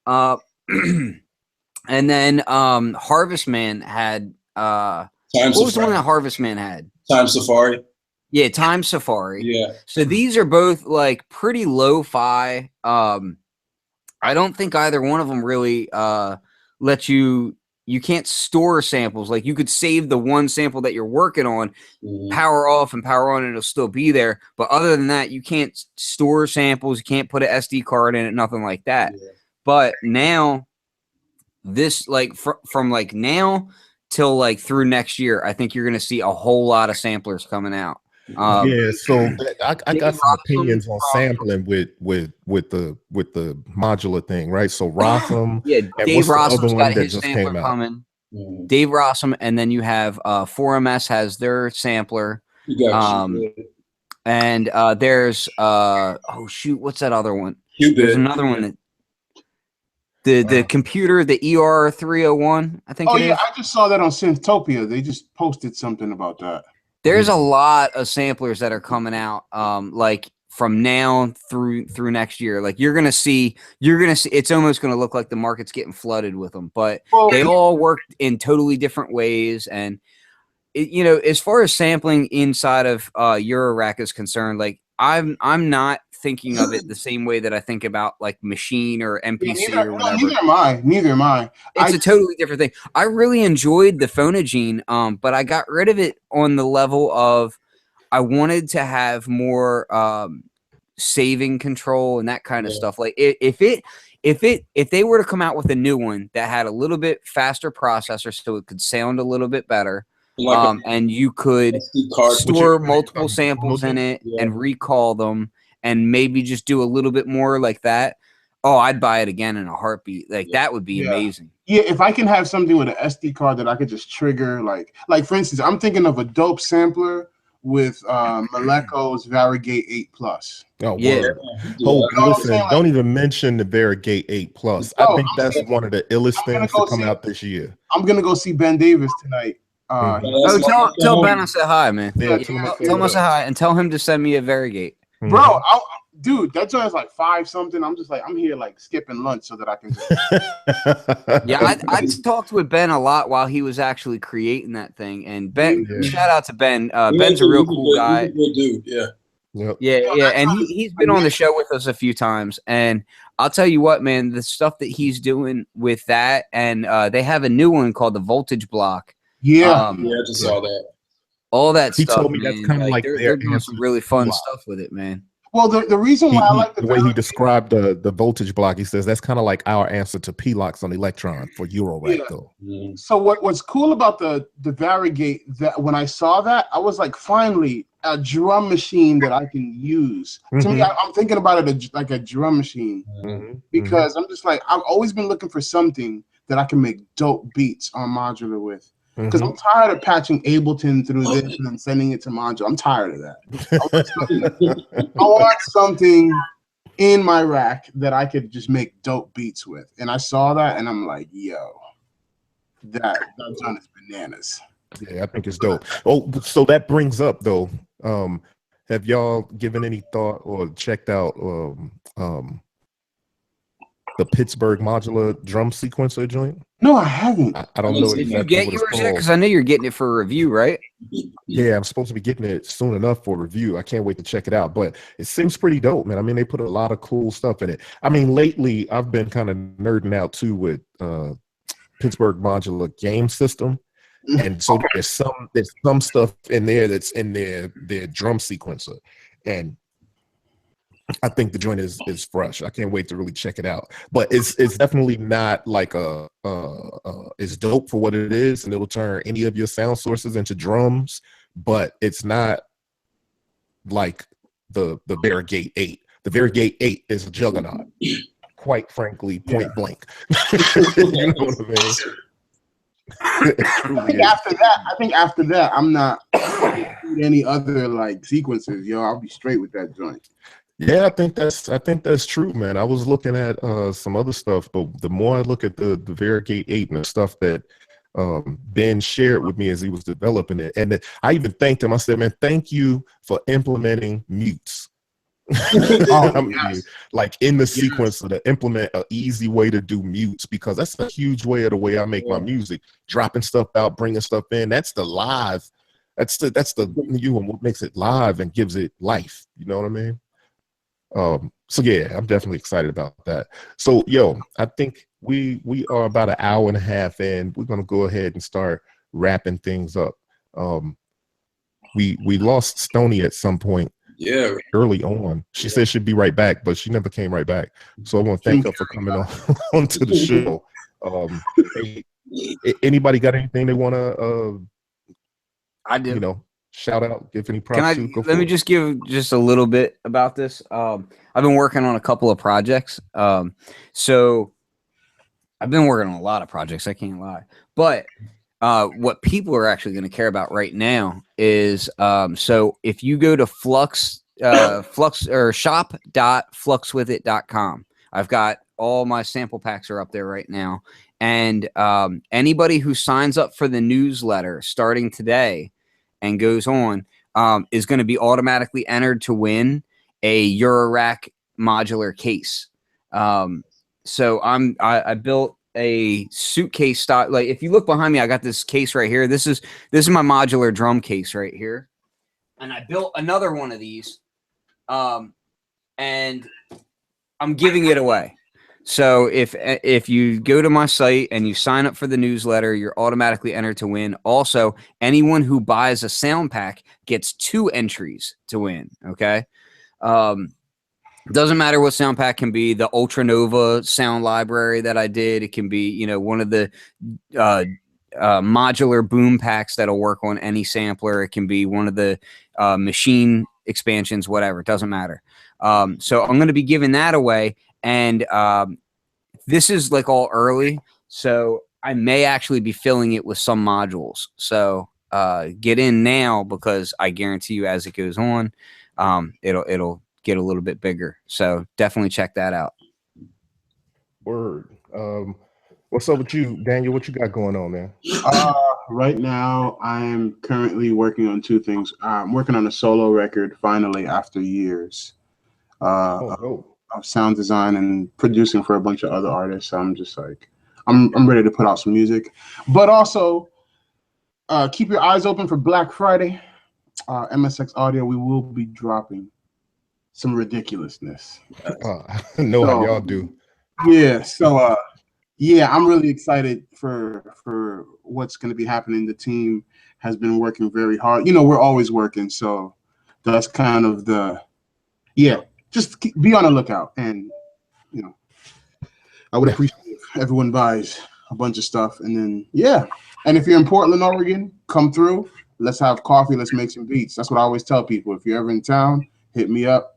$600. And then Harvest Man had what was the one that Harvest Man had? Time Safari. Yeah, Time Safari. Yeah. So these are both like pretty lo-fi. I don't think either one of them really let you can't store samples. Like you could save the one sample that you're working on, power off and power on, and it'll still be there. But other than that, you can't store samples. You can't put an SD card in it, nothing like that. Yeah. But now this like from like now till like through next year, I think you're going to see a whole lot of samplers coming out. Yeah, so I got some opinions on sampling with the modular thing, right? So Rossum, Dave Rossum's got his sampler coming. Dave Rossum, and then you have 4MS has their sampler. And there's oh shoot, what's that other one? There's another one that the computer, the ER301, I think. Oh yeah, I just saw that on Synthtopia. They just posted something about that. There's a lot of samplers that are coming out, like from now through next year. Like you're gonna see. It's almost gonna look like the market's getting flooded with them. But they all work in totally different ways. And you know, as far as sampling inside of Eurorack is concerned, like I'm not thinking of it the same way that I think about like Machine or MPC or whatever. Neither am I. It's a totally different thing. I really enjoyed the Phonogene, but I got rid of it on the level of I wanted to have more saving control and that kind of stuff. Like if they were to come out with a new one that had a little bit faster processor so it could sound a little bit better, and you could store multiple samples in it and recall them, and maybe just do a little bit more like that. Oh, I'd buy it again in a heartbeat. Like that would be amazing. Yeah, if I can have something with an SD card that I could just trigger, like for instance, I'm thinking of a dope sampler with Maleko's Varigate 8 Plus. Oh, Yeah. word. Yeah. Oh, You know what I'm listen, saying? Like, don't even mention the Varigate 8 Plus. I Bro, think I'm that's saying- one of the illest I'm gonna things to go come see- out this year. I'm gonna go see Ben Davis tonight. Mhm. Oh, tell Ben I said hi, man. Yeah, Yeah, tell him I said Tell him I what said up. hi and tell him to send me a Varigate. Mhm. Bro, dude, that joint is like 5 something. I'm just like, I'm here like skipping lunch so that I can just Yeah, I talked with Ben a lot while he was actually creating that thing. And Ben, Yeah. shout out to Ben. Ben's a real cool guy. He's a good dude. Yeah. Yep. Yeah, and he's been on the show with us a few times. And I'll tell you what, man, the stuff that he's doing with that, and they have a new one called the Voltage Block. yeah. Yeah, I just saw that. All that He stuff. told me that's man, kinda like they're their doing answer some really to fun P-Lock. stuff with it, man. Well, the reason why I like The way he described the voltage block, he says that's kind of like our answer to P-Locks on Electron for Eurorack, Yeah. though. So what's cool about the Varigate, that when I saw that, I was like, finally a drum machine that I can use. To me, I'm thinking about it like a drum machine because I'm just like, I've always been looking for something that I can make dope beats on modular with. Because I'm tired of patching Ableton through this and then sending it to modular. I'm tired of that. I want something in my rack that I could just make dope beats with. And I saw that and I'm like, yo, that done is bananas. Yeah, I think it's dope. Oh, so that brings up though, have y'all given any thought or checked out the Pittsburgh modular drum sequencer joint? No, I haven't. I don't know Did you exactly get what yours it's yet? called. Because I know you're getting it for a review, right? Yeah, I'm supposed to be getting it soon enough for review. I can't wait to check it out, but it seems pretty dope, man. I mean, they put a lot of cool stuff in it. I mean, lately I've been kind of nerding out too with Pittsburgh modular game system. And so there's some stuff in there that's in their drum sequencer. And I think the joint is fresh. I can't wait to really check it out. But it's definitely not like it's dope for what it is, and it'll turn any of your sound sources into drums. But it's not like the Varigate 8. The Varigate 8 is a juggernaut. Quite frankly, point blank. You know what I mean? I think after that, I'm not any other like sequences. Yo, I'll be straight with that joint. Yeah, I think that's true, man. I was looking at some other stuff, but the more I look at the Varigate 8 and the stuff that Ben shared with me as he was developing it, and I even thanked him. I said, man, thank you for implementing mutes. Like in the sequence to implement an easy way to do mutes, because that's a huge way of the way I make my music, dropping stuff out, bringing stuff in. That's the live. That's the what makes it live and gives it life. You know what I mean? So yeah, I'm definitely excited about that. So I think we are about an hour and a half in. We're gonna go ahead and start wrapping things up. We lost Stony at some point. Yeah, early on. She said she'd be right back, but she never came right back. So I want to thank her for coming onto the show. Anybody got anything they want to I do. Shout out, give any props to? Let me just give just a little bit about this. I've been working on a couple of projects. So I've been working on a lot of projects, I can't lie. But what people are actually going to care about right now is so if you go to flux or shop.fluxwithit.com, I've got all my sample packs are up there right now. And anybody who signs up for the newsletter starting today and goes on is going to be automatically entered to win a Eurorack modular case. So I built a suitcase style. Like if you look behind me, I got this case right here. This is my modular drum case right here, and I built another one of these, and I'm giving it away. So if you go to my site and you sign up for the newsletter, you're automatically entered to win. Also, anyone who buys a sound pack gets 2 entries to win. Okay. Doesn't matter what sound pack can be. The Ultra Nova sound library that I did, it can be, one of the modular boom packs that'll work on any sampler. It can be one of the machine expansions, whatever. It doesn't matter. So I'm going to be giving that away. And this is like all early. So I may actually be filling it with some modules. So get in now, because I guarantee you as it goes on, it'll get a little bit bigger. So definitely check that out. Word. What's up with you, Daniel? What you got going on, man? Right now, I'm currently working on two things. I'm working on a solo record finally after years of sound design and producing for a bunch of other artists. I'm just like, I'm ready to put out some music, but also keep your eyes open for Black Friday. MSX Audio, we will be dropping some ridiculousness. I know how y'all do. Yeah, so yeah, I'm really excited for what's going to be happening. The team has been working very hard. You know, we're always working, so that's kind of just be on the lookout. And you know, I would appreciate if everyone buys a bunch of stuff, and then and if you're in Portland, Oregon, come through. Let's have coffee. Let's make some beats. That's what I always tell people. If you're ever in town, hit me up.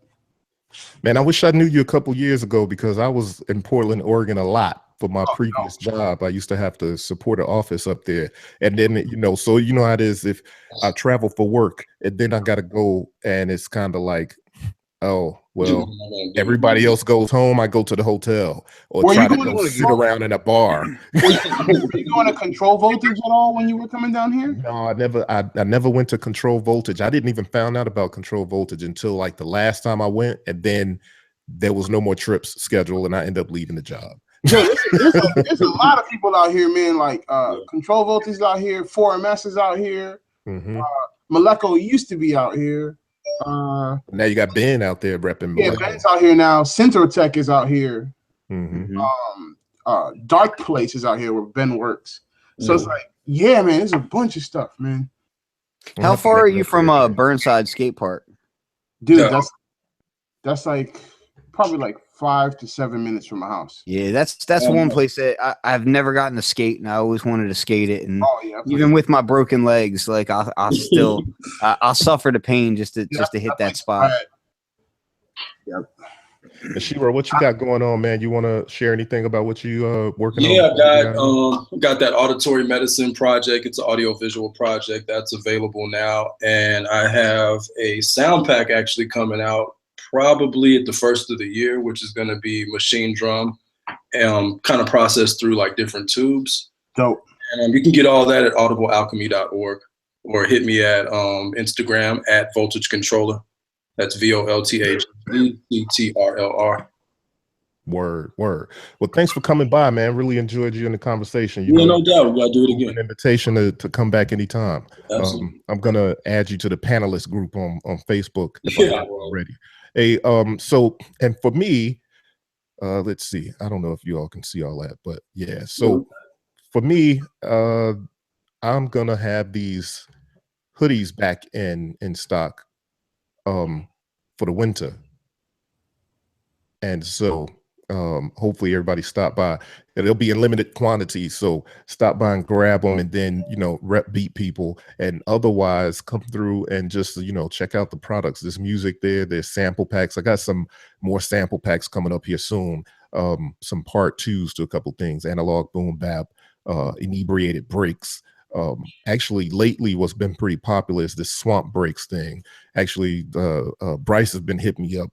Man, I wish I knew you a couple years ago, because I was in Portland, Oregon a lot for my previous job. I used to have to support an office up there. And then, you know, so you know how it is if I travel for work and then I got to go, and it's kind of like, oh, well, everybody else goes home, I go to the hotel or try to go sit around in a bar. Were you going to Control Voltage at all when you were coming down here? No, I never went to Control Voltage. I didn't even find out about Control Voltage until like the last time I went, and then there was no more trips scheduled, and I ended up leaving the job. Yo, there's a lot of people out here, man. Like Control Voltage is out here, 4MS is out here. Moleco used to be out here. Now you got Ben out there repping. Yeah, Ben's out here now. Centrotech is out here. Dark Place is out here where Ben works. So it's like, yeah, man, there's a bunch of stuff, man. How far are you from Burnside Skate Park? Dude, that's like probably like 5 to 7 minutes from my house. Yeah, that's one place that I've never gotten to skate, and I always wanted to skate it. And even with my broken legs, like I'll still I'll suffer the pain just to hit that spot. Yep. And Shiro, what you got going on, man? You want to share anything about what you working on? Yeah, I got that auditory medicine project. It's an audio-visual project that's available now, and I have a sound pack actually coming out probably at the first of the year, which is going to be machine drum, kind of processed through like different tubes. Dope. And you can get all that at audiblealchemy.org, or hit me at Instagram at Voltage Controller. That's VOLTHECTRLR. Word. Well, thanks for coming by, man. Really enjoyed you in the conversation. Yeah, no doubt. We gotta do it again. An invitation to come back anytime. I'm gonna add you to the panelist group on Facebook if I'm not already. Hey, so, and for me, let's see. I don't know if you all can see all that, but yeah. So for me, I'm gonna have these hoodies back in stock for the winter, and so hopefully everybody stop by. It'll be in limited quantity, so stop by and grab them, and then, you know, rep Beat People, and otherwise come through and just, you know, check out the products. There's music there, there's sample packs. I got some more sample packs coming up here soon, some part twos to a couple things, analog boom bap, inebriated breaks. Actually lately what's been pretty popular is this swamp breaks thing. Actually Bryce has been hitting me up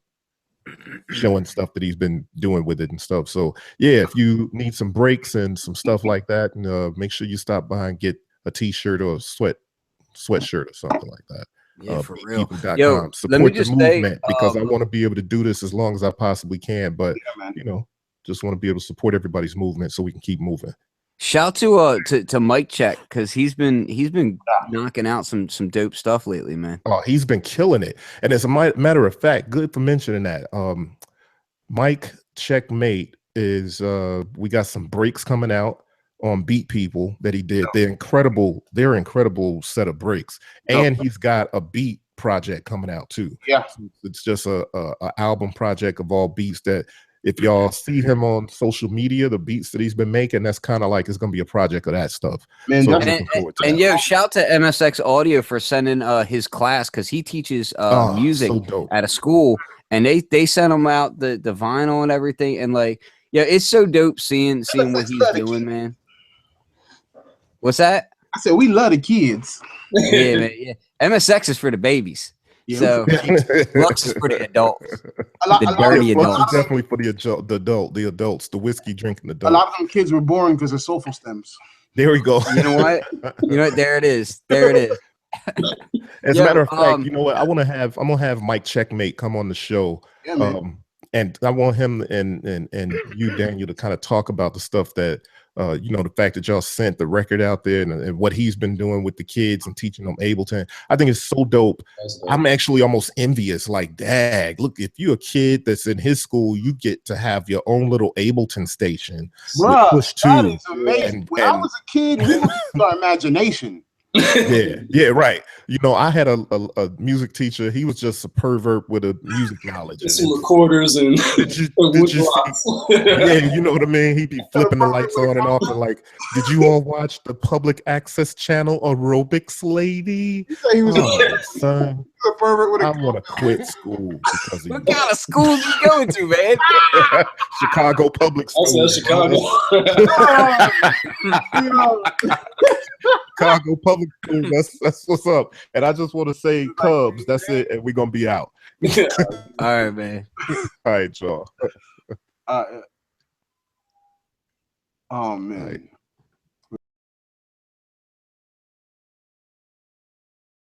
showing stuff that he's been doing with it and stuff. So yeah, if you need some breaks and some stuff like that, and make sure you stop by and get a t-shirt or a sweatshirt or something like that. Yeah, for real. Yo, support the movement, because I want to be able to do this as long as I possibly can, but you know, just want to be able to support everybody's movement so we can keep moving. Shout to Mike Check, because he's been knocking out some dope stuff lately, man. Oh, he's been killing it. And as a matter of fact, good for mentioning that. Mike Checkmate is we got some breaks coming out on Beat People that he did. They're incredible set of breaks. And he's got a beat project coming out too. Yeah. It's just a album project of all beats that, if y'all see him on social media, the beats that he's been making, that's kind of like it's gonna be a project of that stuff. Man, so and yo, shout to MSX Audio for sending his class, because he teaches music at a school, and they sent him out the vinyl and everything, and like Yeah, it's so dope seeing what he's doing, man. What's that? I said we love the kids. Yeah, man. Yeah, MSX is for the babies. Yeah, So Lux is for the adults. The dirty Flux adults. is definitely for the adults, the whiskey drinking a adults. lot of them kids were born because of soulful stems. There we go. You know what? There it is. There it is. As a matter of fact, you know what? I'm gonna have Mike Checkmate come on the show. Yeah, man. And I want him and you, Daniel, to kind of talk about the stuff that the fact that y'all sent the record out there and what he's been doing with the kids and teaching them Ableton. I think it's so dope. I'm actually almost envious. Like, dag, look, if you're a kid that's in his school, you get to have your own little Ableton station. Bruh, Push that 2. is amazing. When I was a kid, we would use our imagination. Yeah, right. I had a music teacher. He was just a pervert with a music knowledge. Some recorders and did you yeah, you know what I mean? He'd be flipping the lights on and off and like, did you all watch the public access channel Aerobics Lady? He was son, a pervert with I want to quit school because of What kind of school you going to, man? Chicago public school. I said Chicago. Chicago public school. That's what's up. And I just want to say, Cubs. That's it, and we're gonna be out. All right, man. All right, y'all. Oh man. Right.